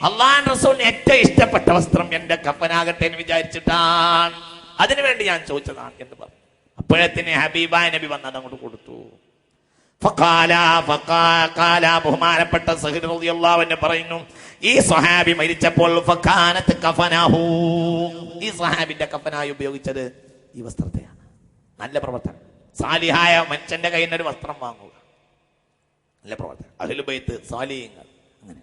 അള്ളാഹു റസൂലിന് ഏറ്റവും ഇഷ്ടപ്പെട്ട വസ്ത്രം എന്റെ കഫനാകട്ടെ എന്ന് വിചാരിച്ചിട്ടാണ്, അതിനുവേണ്ടി ഞാൻ ചോദിച്ചതാണ് എന്ന് പറഞ്ഞു. അപ്പോഴത്തിന് ഹബീബായ നബി വന്നത് അങ്ങോട്ട് കൊടുത്തു. ബഹുമാനപ്പെട്ട സഹീർ റളിയല്ലാഹു അൻഹു പറയുന്നു, ഈ സ്വഹാബി മരിച്ചപ്പോൾ ഫകാനത്ത് കഫനഹു, ഈ സ്വഹാബിന്റെ കഫനായി ഉപയോഗിച്ചത് ഈ വസ്ത്രത്തെയാണ്. നല്ല പ്രവർത്തനം. സാലിഹായ മനുഷ്യന്റെ കയ്യിൽ നിന്ന് ഒരു വസ്ത്രം വാങ്ങുക, നല്ല പ്രവർത്തനം. അഹ്ലുൽ ബൈത്ത് സാലിഹീങ്ങൾ അങ്ങനെ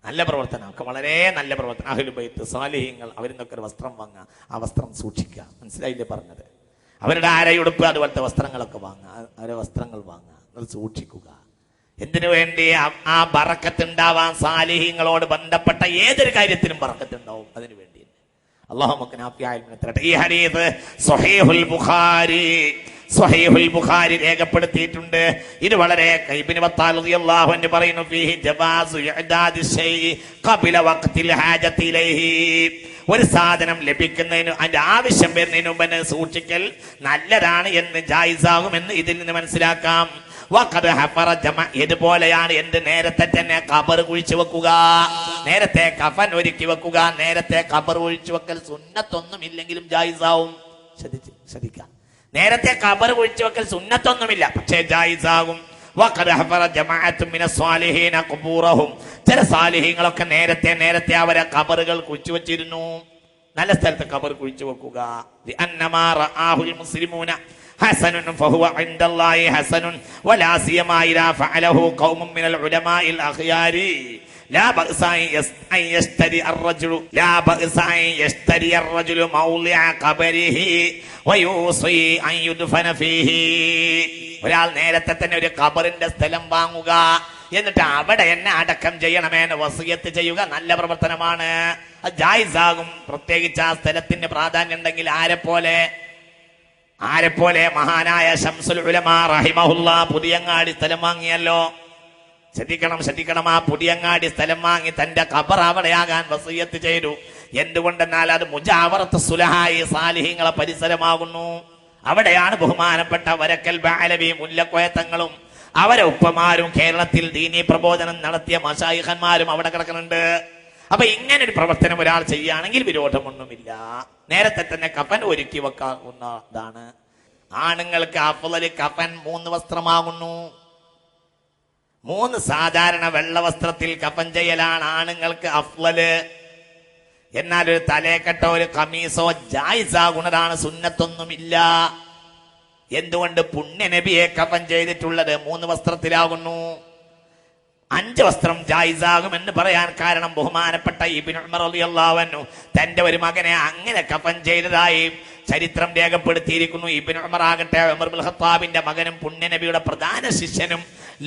നല്ല പ്രവർത്തനം, ഒക്കെ വളരെ നല്ല പ്രവർത്തനം. അഹ്ലുൽ ബൈത്ത് സാലിഹീങ്ങൾ അവരിൽ നിന്നൊക്കെ ഒരു വസ്ത്രം വാങ്ങുക, ആ വസ്ത്രം സൂക്ഷിക്കുക. മനസ്സിലായില്ലേ പറഞ്ഞത്? അവരുടെ ആരയുടുപ്പ് അതുപോലത്തെ വസ്ത്രങ്ങളൊക്കെ വാങ്ങുക, അവരുടെ വസ്ത്രങ്ങൾ വാങ്ങുക, അത് സൂക്ഷിക്കുക. എന്തിനു വേണ്ടി? ആ ബറക്കത്ത് ഉണ്ടാവാൻ. സാലിഹീങ്ങളോട് ബന്ധപ്പെട്ട ഏതൊരു കാര്യത്തിനും ബറക്കത്ത് ഉണ്ടാവും, അതിനു വേണ്ടി. അല്ലാഹു നമുക്ക് നാഫിയായ ഇൽമിനെ തരട്ടെ. ഈ ഹദീസ് സ്വഹീഹുൽ ബുഖാരി രേഖപ്പെടുത്തിയിട്ടുണ്ട്. ഇത് വളരെ ഇബ്നു ബത്താൽ റളിയല്ലാഹു അൻഹു പറയുന്നു, ഫീഹി ജവാസു ഇഅദാദി ശൈഇ ഖബല വഖ്തിൽ ഹാജത്തി ഇലൈഹി, ഒരു സാധനം ലഭിക്കുന്നതിന് അതിന്റെ ആവശ്യം വരുന്നതിന് മുമ്പ് സൂക്ഷിക്കൽ നല്ലതാണ് എന്ന്, ജായിസാകുമെന്ന് ഇതിൽ നിന്ന് മനസ്സിലാക്കാം. ഇതുപോലെയാണ് എന്ത്? നേരത്തെ തന്നെ ഖബർ കുഴിച്ചു വെക്കുക, നേരത്തെ കഫൻ ഒരുക്കി വെക്കുക. നേരത്തെ ഖബർ കുഴിച്ചു വെക്കൽ സുന്നത്തൊന്നും ഇല്ലെങ്കിലും ജായിസാവും. ശ്രദ്ധിക്കാം, നേരത്തെ ഖബർ കുഴിച്ചു വെക്കൽ സുന്നത്തൊന്നുമില്ല, പക്ഷേ ജായിസാകും. ചില സാലിഹീങ്ങളൊക്കെ നേരത്തെ അവരെ ഖബറുകൾ കുഴിച്ചു വെച്ചിരുന്നു. നല്ല സ്ഥലത്ത് ഖബർ കുഴിച്ചു വെക്കുക. ഹസനുൻ ഫഹുവ ഇൻദല്ലാഹി ഹസനുൻ വലാ സിയമാ ഇദാ ഫഅലഹു ഖൗമുൻ മിനൽ ഉലമാഇൽ അഖ്യാരി ലാ ബഅസ അൻ യസ്തരി അർ-റജുലു മൗളിഅ ഖബരിഹി വയൂസി അൻ യുദ്ഫന ഫീഹി. ഒരാൾ നേരത്തെ തന്നെ ഒരു ഖബറിന്റെ സ്ഥലം വാങ്ങുക, എന്നിട്ട് അവിടെ എന്നെ അടക്കം ചെയ്യണമെന്ന് വസിയത്ത് ചെയ്യുക. നല്ല പ്രവർത്തനമാണ്, അത് ജായിസാകും. പ്രത്യേകിച്ച് ആ സ്ഥലത്തിന് പ്രാധാന്യം ഉണ്ടെങ്കിൽ. ആരെപ്പോലെ മഹാനായ ശംസുൽ ഉലമാ റഹിമഹുല്ലാ പുതിയങ്ങാടി സ്ഥലം വാങ്ങിയല്ലോ. ശ്രദ്ധിക്കണം. ആ പുതിയങ്ങാടി സ്ഥലം വാങ്ങി തന്റെ ഖബർ അവിടെയാകാൻ വസിയത്ത് ചെയ്തു. എന്തുകൊണ്ടെന്നാൽ അത് മുജാവറത്ത് സുലഹായി സാലിഹീങ്ങളെ പരിസരമാകുന്നു. അവിടെയാണ് ബഹുമാനപ്പെട്ട വരക്കൽ ബഅലവി മുല്ലക്കോയത്തങ്ങളും അവരെ ഉപ്പമാരും കേരളത്തിൽ ദീനീ പ്രബോധനം നടത്തിയ മശായിഖന്മാരും അവിടെ കിടക്കുന്നുണ്ട്. അപ്പൊ ഇങ്ങനെ ഒരു പ്രവർത്തനം ഒരാൾ ചെയ്യുകയാണെങ്കിൽ വിരോധമൊന്നുമില്ല. നേരത്തെ തന്നെ കഫൻ ഒരുക്കി വെക്കാവുന്നതാണ്. ആണുങ്ങൾക്ക് അഫ്ളൽ കഫൻ 3 വസ്ത്രമാകുന്നു. 3 സാധാരണ വെള്ള വസ്ത്രത്തിൽ കഫൻ ചെയ്യലാണ് ആണുങ്ങൾക്ക് അഫ്ളല്. എന്നാൽ ഒരു തലേക്കെട്ടോ ഒരു കമീസോ ജായിസാകുന്നതാണ്, സുന്നത്തൊന്നുമില്ല. എന്തുകൊണ്ട്? പുണ്യ നബിയെ കഫൻ ചെയ്തിട്ടുള്ളത് 3 വസ്ത്രത്തിലാകുന്നു. 5 വസ്ത്രം ജായിസാകുമെന്ന് പറയാൻ കാരണം ബഹുമാനപ്പെട്ട ഇബ്നു ഉമർ റളിയല്ലാഹു അൻഹു തന്റെ ഒരു മകനെ അങ്ങനെ കഫൻ ചെയ്തതായി ചരിത്രം രേഖപ്പെടുത്തിയിരിക്കുന്നു. ഇബ്നു ഉമർ ആകട്ടെ ഉമർ ഇബ്നുൽ ഖത്താബിന്റെ മകനും പുണ്യനബിയുടെ പ്രധാന ശിഷ്യനും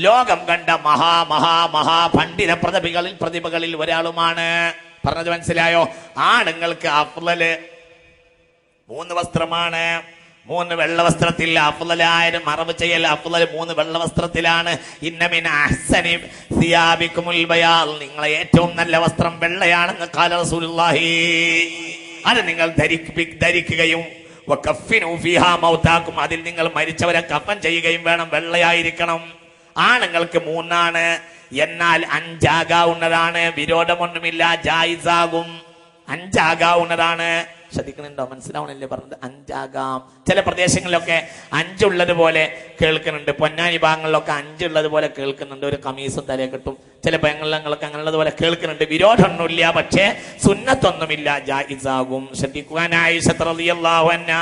ലോകം കണ്ട മഹാ പണ്ഡിത പ്രതിഭകളിൽ ഒരാളുമാണ്. പറഞ്ഞത് മനസ്സിലായോ? ആണുങ്ങൾക്ക് അഫ്ളല് 3 വസ്ത്രമാണ്. 3 വെള്ള വസ്ത്രത്തിൽ അഫ്ളലായ മറവ് ചെയ്യൽ. അഫ്ളൽ 3 വെള്ള വസ്ത്രത്തിലാണ്. ഇന്ന മിൻ അഹ്സനി സിയാബികുമുൽ ബയാൽ, നിങ്ങളെ ഏറ്റവും നല്ല വസ്ത്രം വെള്ളയാണെന്ന് ഖാല റസൂലുള്ളാഹി. അത് നിങ്ങൾ ധരിക്കുകയും വകഫിനു ഫീഹാ മൗതാകും, അതിൽ നിങ്ങൾ മരിച്ചവരെ കഫൻ ചെയ്യുകയും വേണം. വെള്ളയായിരിക്കണം. ആണുങ്ങൾക്ക് 3 ആണ്, എന്നാൽ 5 ആകാവുന്നതാണ്. വിരോധമൊന്നുമില്ല, ജായിസാകും. 5 ആകാവുന്നതാണ്. ശ്രദ്ധിക്കണുണ്ടോ? മനസ്സിലാവണല്ലേ പറഞ്ഞത്? 5 ആകാം. ചില പ്രദേശങ്ങളിലൊക്കെ 5 ഉള്ളതുപോലെ കേൾക്കുന്നുണ്ട്. പൊന്നാനി ഭാഗങ്ങളിലൊക്കെ 5 ഉള്ളതുപോലെ കേൾക്കുന്നുണ്ട്. ഒരു കമീസും തലേ കിട്ടും. ചില ഭാഗങ്ങളിലൊക്കെ അങ്ങനെയുള്ളതുപോലെ കേൾക്കുന്നുണ്ട്. വിരോധമൊന്നുമില്ല, പക്ഷേ സുന്നത്തൊന്നുമില്ല, ജായിസാകും. ശ്രദ്ധിക്കുവാൻ ആയിഷ റളിയല്ലാഹു അൻഹാ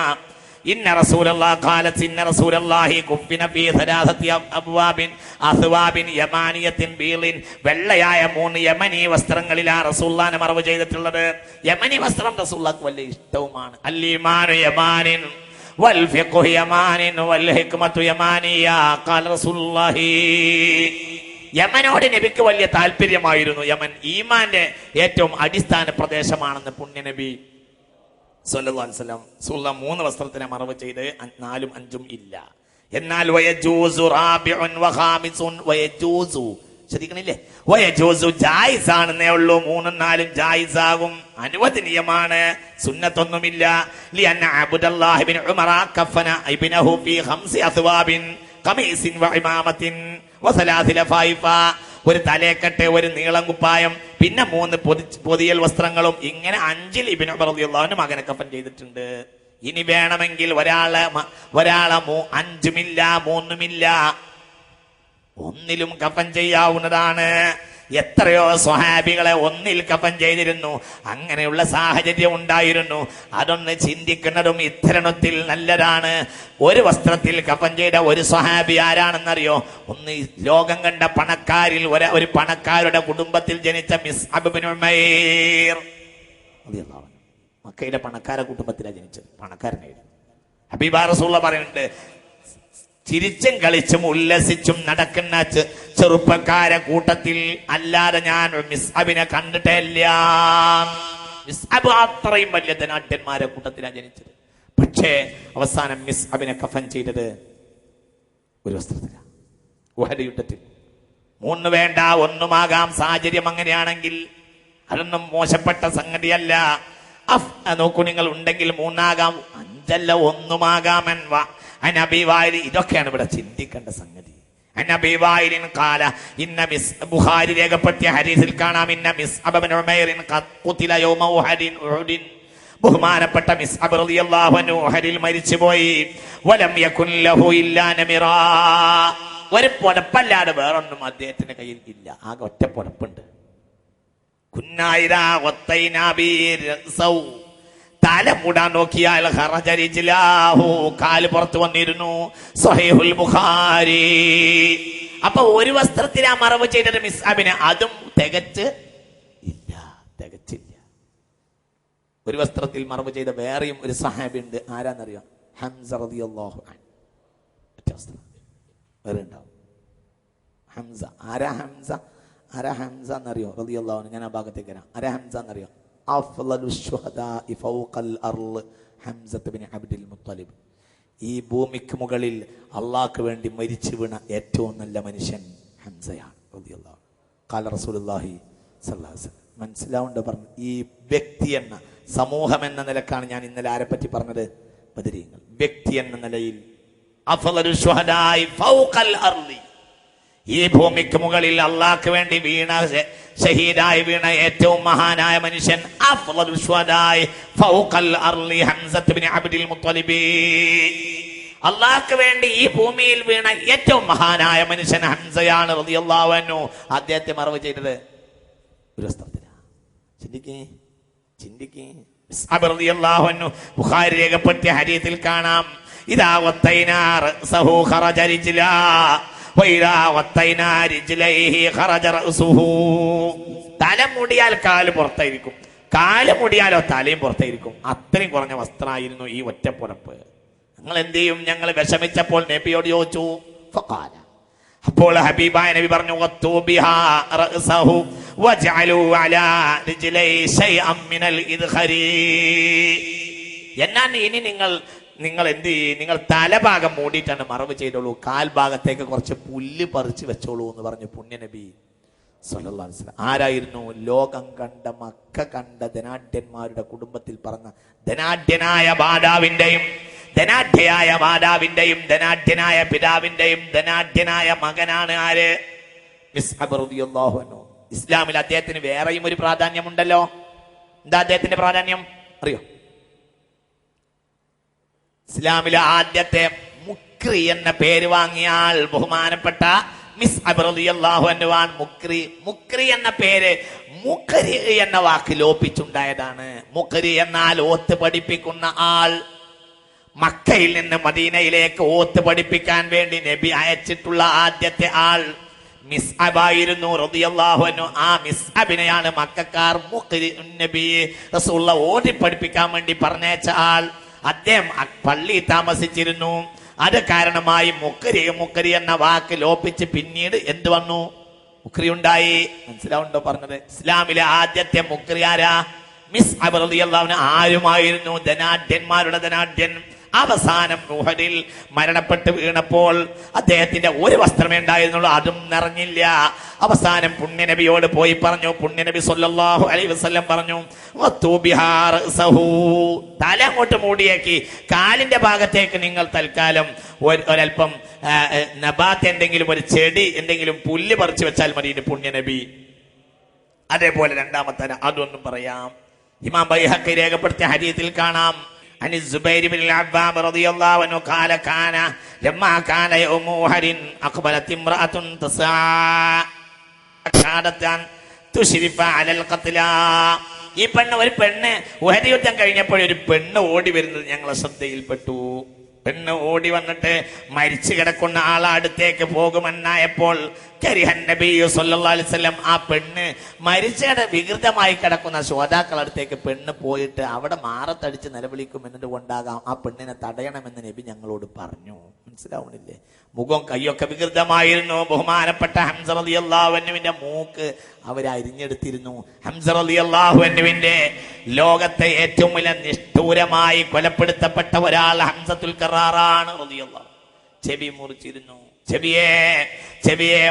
ഇന്ന റസൂലല്ലാഹി ഖാലത് ഇന്ന റസൂലല്ലാഹി കുഫിന ഫീ സലാസതി അസ്വാബിൻ യമാനിയത്തിൻ ബീളിൻ, വെള്ളയായ 3 യമനി വസ്ത്രങ്ങളിലാണ് റസൂലുള്ളാഹിനെ മറവ് ചെയ്തിട്ടുള്ളത്. യമനി വസ്ത്രം റസൂലുള്ളാഹിക്ക് വലിയ ഇഷ്ടവുമാണ്. അൽ ഈമാനു യമാനിൻ വൽ ഫിഖ്ഹു യമാനിൻ വൽ ഹിക്മത്തു യമാനിയ ഖാല റസൂലുള്ളാഹി. യമനോട് നബിക്ക് വലിയ താല്പര്യമായിരുന്നു. യമൻ ഈമാന്റെ ഏറ്റവും അടിസ്ഥാന പ്രദേശമാണെന്ന് പുണ്യനബി സല്ലല്ലാഹു അലൈഹി വസല്ലം 3 വസ്ത്രത്തിനെ മറവ് ചെയ്ത് 4ഉം 5ഉം ഇല്ല. എന്നാൽ വയജൂസു റാബിഉൻ വഖാമിസുൻ വയജൂസു, ശ്രദ്ധിക്കണില്ലേ? വയജൂസു ജായിസാണെന്നേ ഉള്ളൂ. 3ഉം 4ഉം ജായിസാകും, അനുവദനീയമാണ്, സുന്നത്തൊന്നുമില്ല. ലിഅന്ന അബ്ദുല്ലാഹി ഇബ്നു ഉമർ കഫന ഇബ്നഹു ഫീ 5 അസ്വാബിൻ ഖമീസിൻ വഇമാമത്തിൻ വസലാസി ലഫായിഫ, ഒരു തലേക്കെട്ട്, ഒരു നീളം കുപ്പായം, പിന്നെ 3 പൊതിയൽ വസ്ത്രങ്ങളും. ഇങ്ങനെ 5 ഇബ്നു ഉമർ റളിയല്ലാഹു അൻഹു മകനെ കഫൻ ചെയ്തിട്ടുണ്ട്. ഇനി വേണമെങ്കിൽ ഒരാളെ 5ഉമില്ല 3ഉമില്ല, 1ലും കഫൻ ചെയ്യാവുന്നതാണ്. എത്രയോ സ്വഹാബികളെ 1ൽ കഫൻ ചെയ്തിരുന്നു. അങ്ങനെയുള്ള സാഹചര്യം ഉണ്ടായിരുന്നു. അതൊന്ന് ചിന്തിക്കുന്നതും ഇത്തരണത്തിൽ നല്ലതാണ്. ഒരു വസ്ത്രത്തിൽ കഫൻ ചെയ്ത ഒരു സ്വഹാബി ആരാണെന്നറിയോ? ഒന്ന് ലോകം കണ്ട പണക്കാരിൽ ഒരു പണക്കാരുടെ കുടുംബത്തിൽ ജനിച്ച മിസ്അബ് ഇബ്നു ഉമൈർ. മക്കയിലെ പണക്കാര കുടുംബത്തിലാണ് ജനിച്ചത്, പണക്കാരനായിരുന്നു. ഹബീബ റസൂലുള്ള പറയുന്നുണ്ട്, ചിരിച്ചും കളിച്ചും ഉല്ലസിച്ചും നടക്കുന്ന ചെറുപ്പക്കാരെ കൂട്ടത്തിൽ അല്ലാതെ ഞാൻ മിസ്അബിനെ കണ്ടിട്ടേ ഇല്ല. മിസ്അബ് അത്രയും വലിയ ധനാഢ്യന്മാരെ കൂട്ടത്തിലാണ് ജനിച്ചത്. പക്ഷേ അവസാനം മിസ്അബിനെ കഫൻ ചെയ്തത് ഒരു വസ്ത്രത്തിലാണ്, ഉഹദ് യുദ്ധത്തിൽ. 3 വേണ്ട 1ഉമാകാം. സാഹചര്യം അങ്ങനെയാണെങ്കിൽ അതൊന്നും മോശപ്പെട്ട സംഗതിയല്ല. നോക്കൂ, നിങ്ങൾ ഉണ്ടെങ്കിൽ 3ആകാം, 5അല്ല 1ഉമാകാം. ഇതൊക്കെയാണ് ഇവിടെ ചിന്തിക്കേണ്ട സംഗതി. ബുഖാരി രേഖപ്പെടുത്തിയ ഹദീസിൽ കാണാം, ബഹുമാനപ്പെട്ട മിസ്അബ് റളിയല്ലാഹു അൻഹു ഉഹദിൽ മരിച്ചുപോയി. വലം യകുൻ ലഹു ഇല്ലാ നമിറാ, ഒരു പുതപ്പല്ലാതെ വേറൊന്നും അദ്ദേഹത്തിന്റെ കയ്യിൽ ഇല്ല. ആകെ ഒറ്റ പുതപ്പുണ്ട്. തല മൂടാൻ നോക്കിയാൽ കാല് പുറത്തു വന്നിരുന്നു. സ്വഹീഹുൽ ബുഖാരി. അപ്പൊ ഒരു വസ്ത്രത്തിലാ മറവ് ചെയ്തത് മിസ്അബിന്, അതും തികച്ചില്ല. ഒരു വസ്ത്രത്തിൽ മറവ് ചെയ്ത വേറെയും ഒരു സഹാബി ഉണ്ട്. ആരാന്നറിയോ? ഹംസ റളിയല്ലാഹു അൻഹു. വേറെ ഉണ്ടാവും ഹംസ. ആരാ ഹംസ എന്നറിയോ? റളിയല്ലാഹു അൻഹു. ഞാൻ ആ ഭാഗത്തേക്ക് വരാം. ആരാ ഹംസ എന്നറിയോ? ഈ ഭൂമിക്ക് മുകളിൽ അള്ളാഹ്ക്ക് വേണ്ടി മരിച്ചു വീണ ഏറ്റവും നല്ല മനുഷ്യൻ ഹംസയാണ്. ഖാല റസൂലുള്ളാഹി സ്വല്ലല്ലാഹു അലൈഹി വസല്ലം. മനസ്സിലാവുണ്ടോ പറഞ്ഞു? ഈ വ്യക്തി എന്ന സമൂഹം എന്ന നിലക്കാണ് ഞാൻ ഇന്നലെ ആരെ പറ്റി പറഞ്ഞത്? ബദരീങ്ങൾ. വ്യക്തി എന്ന നിലയിൽ ഈ ഭൂമിക്ക് മുകളിൽ അള്ളാഹ്ക്ക് വേണ്ടി വീണ ഷഹീദായി വീണ ഏറ്റവും മഹാനായ മനുഷ്യൻ അള്ളാഹ്ക്ക് വേണ്ടി ഈ ഭൂമിയിൽ വീണ ഏറ്റവും മഹാനായ മനുഷ്യൻ ഹംസയാണ് റളിയല്ലാഹു അൻഹു. അദ്ദേഹത്തെ മറവ് ചെയ്തത് ഒരു വസ്ത്രത്തിലാണ്. ചിന്തിക്കേ. റളിയല്ലാഹു അൻഹു ബുഖാരി രേഖപ്പെടുത്തിയ ഹദീസിൽ കാണാം, ഇദാ വത്തൈനാ റഅസഹു ഖറജ റിജ്ലാ തല മൂടിയാൽ കാല് പുറത്തായിരിക്കും, കാല് മൂടിയാലോ തലയും പുറത്തായിരിക്കും. അത്രയും കുറഞ്ഞ വസ്ത്രമായിരുന്നു ഈ ഒറ്റപ്പുറപ്പ്. ഞങ്ങൾ എന്ത് ചെയ്യും? ഞങ്ങൾ വിഷമിച്ചപ്പോൾ നബിയോട് ചോദിച്ചു. ഫഖാല, അപ്പോൾ ഹബീബായ നബി പറഞ്ഞു, എന്നാൽ ഇനി നിങ്ങൾ എന്ത് ചെയ്യും? നിങ്ങൾ തലഭാഗം മൂടിയിട്ടാണ് മറവ് ചെയ്തോളൂ, കാൽഭാഗത്തേക്ക് കുറച്ച് പുല്ല് പറിച്ച് വെച്ചോളൂ എന്ന് പറഞ്ഞു പുണ്യ നബി സല്ലല്ലാഹു അലൈഹി വസല്ലം. ആരായിരുന്നു? ലോകം കണ്ട മക്ക കണ്ട ധനാഢ്യന്മാരുടെ കുടുംബത്തിൽ പറഞ്ഞ ധനാഢ്യനായ മാതാവിന്റെയും ധനാഢ്യനായ പിതാവിന്റെയും ധനാഢ്യനായ മകനാണ് ആര്? മിസ്അബ് റളിയല്ലാഹു അൻഹു. ഇസ്ലാമിൽ അദ്ദേഹത്തിന് വേറെയും ഒരു പ്രാധാന്യമുണ്ടല്ലോ. എന്താ അദ്ദേഹത്തിന്റെ പ്രാധാന്യം അറിയോ? ഇസ്ലാമിലെ ആദ്യത്തെ മുക്രി എന്ന പേര് വാങ്ങിയ ആൾ ബഹുമാനപ്പെട്ട മിസ്അബ് റളിയല്ലാഹു അൻഹു ആണ്. മുക്രി എന്ന പേര് മുക്രി എന്ന വാക്ക് ലോപിച്ചുണ്ടായതാണ്. മുക്രി എന്നാൽ ഓത്ത് പഠിപ്പിക്കുന്ന ആൾ. മക്കയിൽ നിന്ന് മദീനയിലേക്ക് ഓത്ത് പഠിപ്പിക്കാൻ വേണ്ടി നബി അയച്ചിട്ടുള്ള ആദ്യത്തെ ആൾ മിസ്അബായിരുന്നു റളിയല്ലാഹു അൻഹു. ആ മിസ്അബിനെയാണ് മക്കക്കാർ മുക്രി നബി റസൂലുള്ളാഹി ഓതി പഠിപ്പിക്കാൻ വേണ്ടി പറഞ്ഞയച്ച ആൾ. അദ്ദേഹം പള്ളി താമസിച്ചിരുന്നു. അത് കാരണമായി മുക്കരി എന്ന വാക്ക് ലോപിച്ച് പിന്നീട് എന്ത് വന്നു? മുക്രി ഉണ്ടായി. മനസ്സിലാവുണ്ടോ പറഞ്ഞത്? ഇസ്ലാമിലെ ആദ്യത്തെ മുക്രി ആരാ? മിസ്അബ് റളിയല്ലാഹു അൻഹു. ആരുമായിരുന്നു? ധനാഢ്യന്മാരുടെ ധനാഢ്യൻ. അവസാനം ഉഹദിൽ മരണപ്പെട്ട് വീണപ്പോൾ അദ്ദേഹത്തിന്റെ ഒരു വസ്ത്രമേ ഉണ്ടായിരുന്നുള്ളൂ, അതും നിറഞ്ഞില്ല. അവസാനം പുണ്യനബിയോട് പോയി പറഞ്ഞു. പുണ്യനബി സല്ലല്ലാഹു അലൈഹി വസല്ലം പറഞ്ഞു, തല അങ്ങോട്ട് മൂടിയേക്ക്, കാലിന്റെ ഭാഗത്തേക്ക് നിങ്ങൾ തൽക്കാലം ഒരൽപ്പം നബാത്ത് എന്തെങ്കിലും, ഒരു ചെടി എന്തെങ്കിലും പുല്ല് പറിച്ചു വെച്ചാൽ മതി. പുണ്യനബി അതേപോലെ രണ്ടാമത്തെ അതൊന്നും പറയാം. ഇമാം ബൈഹഖി രേഖപ്പെടുത്തിയ ഹദീസിൽ കാണാം, അനി സുബൈർ ഇബ്നുൽ അവ്വാം റളിയല്ലാഹു അൻഹു ഖാല കാന ലമ്മാ കാന യൗമു ഉഹദിൻ അഖബലത് ഇംറഅത്തുൻ തസാ ഖാദതൻ തുശ്രിഫ അലൽ ഖത്ലാ. ഈ ഒരു പെണ്ണ് ഉഹദ് യുദ്ധം കഴിഞ്ഞപ്പോൾ ഒരു പെണ്ണ് ഓടി വരുന്നത് ഞങ്ങളെ ശ്രദ്ധയിൽപ്പെട്ടു. പെണ്ണ് ഓടി വന്നിട്ട് മരിച്ചു കിടക്കുന്ന ആളെ അടുത്തേക്ക് പോകുമെന്നായപ്പോൾ കരിഹൻ നബി സല്ലല്ലാഹു അലൈഹി വസല്ലം ആ പെണ്ണ് മരിച്ചയുടെ വികൃതമായി കിടക്കുന്ന ശ്രോതാക്കളുടെ അടുത്തേക്ക് പെണ്ണ് പോയിട്ട് അവിടെ മാറത്തടിച്ച് നിലവിളിക്കും എന്നിട്ട് കൊണ്ടാകാം ആ പെണ്ണിനെ തടയണമെന്ന് നബി ഞങ്ങളോട് പറഞ്ഞു. മനസ്സിലാവണില്ലേ? മുഖം കൈയൊക്കെ വികൃതമായിരുന്നു. ബഹുമാനപ്പെട്ട ഹംസ റളിയല്ലാഹു അൻഹുവിന്റെ മൂക്ക് അവരരിഞ്ഞെടുത്തിരുന്നു. ഹംസ റളിയല്ലാഹു അൻഹുവിന്റെ ലോകത്തെ ഏറ്റവും വലിയ നിഷ്ഠൂരമായി കൊലപ്പെടുത്തപ്പെട്ട ഒരാൾ ഹംസത്തുൽ കറാറാണ് റളിയല്ലാഹു. ചെവി മുറിച്ചിരുന്നു. ചെവിയെ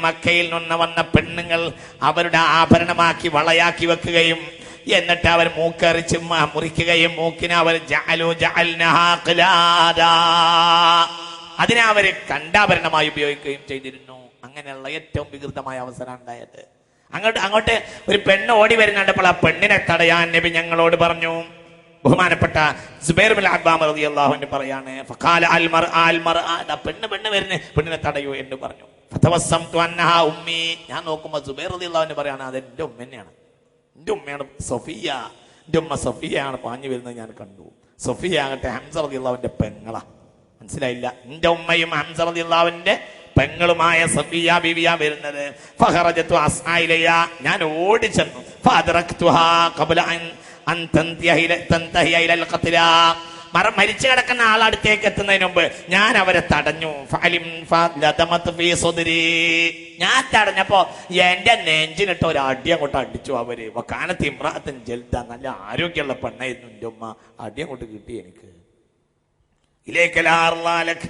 മക്കയിൽ നിന്ന് വന്ന പെണ്ണുങ്ങൾ അവരുടെ ആഭരണമാക്കി വളയാക്കി വെക്കുകയും എന്നിട്ട് അവർ മൂക്കറിച്ച് മുറിക്കുകയും മൂക്കിനെ അവർ അതിനെ അവര് കണ്ടാഭരണമായി ഉപയോഗിക്കുകയും ചെയ്തിരുന്നു. അങ്ങനെയുള്ള ഏറ്റവും വികൃതമായ അവസരം ഉണ്ടായത്. അങ്ങോട്ട് ഒരു പെണ്ണ് ഓടി വരുന്നുണ്ടപ്പോൾ ആ പെണ്ണിനെ തടയാൻ നബി ഞങ്ങളോട് പറഞ്ഞു. ബഹുമാനപ്പെട്ട സുബൈർ ഇബ്നുൽ അവ്വാം റളിയല്ലാഹു അൻഹു പറയാണ്, ഫഖാല അൽ മർഅ പെണ്ണ് വരുന്നു, പെണ്ണിനെ തടയൂ എന്ന് പറഞ്ഞു. ഫതവസ്സംതു അന്നഹാ ഉമ്മി. ഞാൻ നോക്കുമ്പോൾ സുബൈർ റളിയല്ലാഹു അൻഹു പറയാണ്, അത് എൻ്റെ ഉമ്മ തന്നെയാണ്. എൻ്റെ ഉമ്മയാണ് സഫിയ. എൻ്റെ ഉമ്മ സഫിയയാണ് പാഞ്ഞു വരുന്നത് ഞാൻ കണ്ടു. സഫിയ ആകട്ടെ ഹംസ റളിയല്ലാഹുവിന്റെ പെങ്ങളാ. മനസ്സിലായില്ല? എൻ്റെ ഉമ്മയും ഹംസ റളിയല്ലാഹുവിന്റെ പെങ്ങളുമായ സഫിയ ബീവിയ വരുന്നത്. ഫഖറജതു അസ്ആയിലയ. ഞാൻ ഓടി ചെന്നു. ഫഅദ്റക്തുഹാ ഖബ്ല അൻ മരിച്ചു കിടക്കുന്ന ആളടുത്തേക്ക് എത്തുന്നതിന് മുമ്പ് ഞാൻ അവരെ തടഞ്ഞു. ഞാൻ തടഞ്ഞപ്പോ എന്റെ നെഞ്ചിനിട്ട് ഒരു അടി അങ്ങോട്ട് അടിച്ചു അവര്. കാനത്ത് ഇമ്രാത്തൻ ജൽദ, നല്ല ആരോഗ്യമുള്ള പെണ്ണായിരുന്നു എൻ്റെ ഉമ്മ. അടി അങ്ങോട്ട് കിട്ടി എനിക്ക്. ഇലേക്കലാർലാലക്.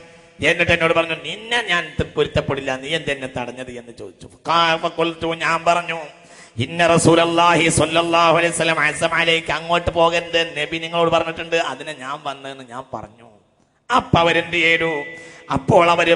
എന്നിട്ട് എന്നോട് പറഞ്ഞു, നിന്നെ ഞാൻ പൊരുത്തപ്പെടില്ല, നീ എന്തെന്നെ തടഞ്ഞത് എന്ന് ചോദിച്ചു. ഞാൻ പറഞ്ഞു, ഇന്ന റസൂലുള്ളാഹി സ്വല്ലല്ലാഹു അലൈഹി വസല്ലം അസ്സമ അലൈക, അങ്ങോട്ട് പോകരുത്, നബി നിങ്ങളോട് പറഞ്ഞിട്ടുണ്ട്. അതിനെ ഞാൻ വന്നെന്ന് ഞാൻ പറഞ്ഞു. അപ്പൊ അവരെന്ത് ചെയ്തു? അപ്പോൾ അവര്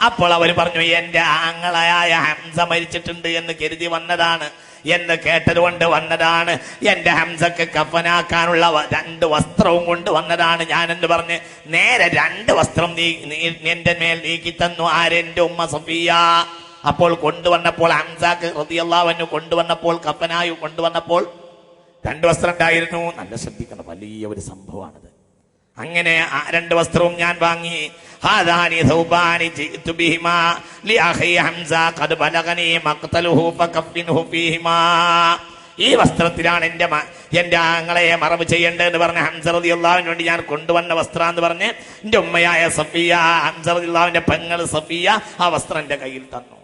അപ്പോൾ അവർ പറഞ്ഞു, എന്റെ ആങ്ങളയായ ഹംസ മരിച്ചിട്ടുണ്ട് എന്ന് കരുതി വന്നതാണ്, എന്ന് കേട്ടത് കൊണ്ട് വന്നതാണ്. എന്റെ ഹംസക്ക് കഫനാക്കാനുള്ള 2 വസ്ത്രവും കൊണ്ട് വന്നതാണ് ഞാൻ എന്ന് പറഞ്ഞ് നേരെ 2 വസ്ത്രം എന്റെ മേൽ നീക്കി തന്നു. ആരെന്റെ ഉമ്മ സഫിയ. അപ്പോൾ കൊണ്ടുവന്നപ്പോൾ ഹംസക്ക് റളിയല്ലാഹു അൻഹു കൊണ്ടുവന്നപ്പോൾ കഫനായി കൊണ്ടുവന്നപ്പോൾ 2 വസ്ത്രം ഉണ്ടായിരുന്നു. നല്ല ശ്രദ്ധിക്കണം, വലിയ ഒരു സംഭവമാണിത്. അങ്ങനെ ആ 2 വസ്ത്രവും ഞാൻ വാങ്ങി. ഹാദാനി സൗബാനി ജിഅ്തു ബിഹിമാ ലിഅഖി ഹംസ ഖദ് ബലഗനി മഖ്തലുഹു ഫകഫിൻഹു ഫീഹിമാ. ഈ വസ്ത്രത്തിലാണ് എന്റെ ആങ്ങളെ മറവ് ചെയ്യേണ്ടതെന്ന് പറഞ്ഞ ഹംസ റളിയല്ലാഹുവിന് വേണ്ടി ഞാൻ കൊണ്ടുവന്ന വസ്ത്രം എന്ന് പറഞ്ഞ് എന്റെ ഉമ്മയായ സഫിയ, ഹംസ റളിയല്ലാഹുവിന്റെ പെങ്ങൾ സഫിയ ആ വസ്ത്രം എന്റെ കയ്യിൽ തന്നു.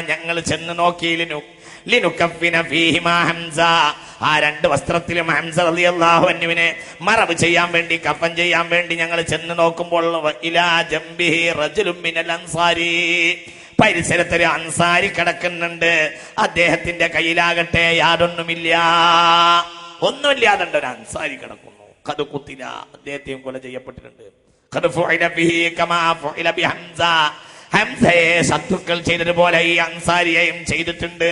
ഞങ്ങൾ ചെന്ന് നോക്കി. ലിനുകഫിന ഫീഹിമാ ഹംസ. ആ 2 വസ്ത്രത്തിലും ഹംസ റളിയല്ലാഹു അൻഹുവിനെ മറവ് ചെയ്യാൻ വേണ്ടി, കഫൻ ചെയ്യാൻ വേണ്ടി ഞങ്ങൾ ചെന്ന് നോക്കുമ്പോൾ ഇലാ ജംബിഹി റജുലുൻ മിനൽ അൻസാരി. പരിസരത്തൊരു അൻസാരി കിടക്കുന്നുണ്ട്. അദ്ദേഹത്തിന്റെ കയ്യിലാകട്ടെ യാതൊന്നുമില്ല, ഒന്നുമില്ലാതെ ഒരു അൻസാരി കിടക്കുന്നു. ഖദ് ഖുതില, അദ്ദേഹത്തെയും കൊല ചെയ്യപ്പെട്ടിട്ടുണ്ട്. ഖദ് ഫുഇല ബിഹി കമാ ഫുഇല ബി ഹംസ. ഹംസയെ ശത്രുക്കൾ ചെയ്തതുപോലെ ഈ അൻസാരിയെയും ചെയ്തിട്ടുണ്ട്.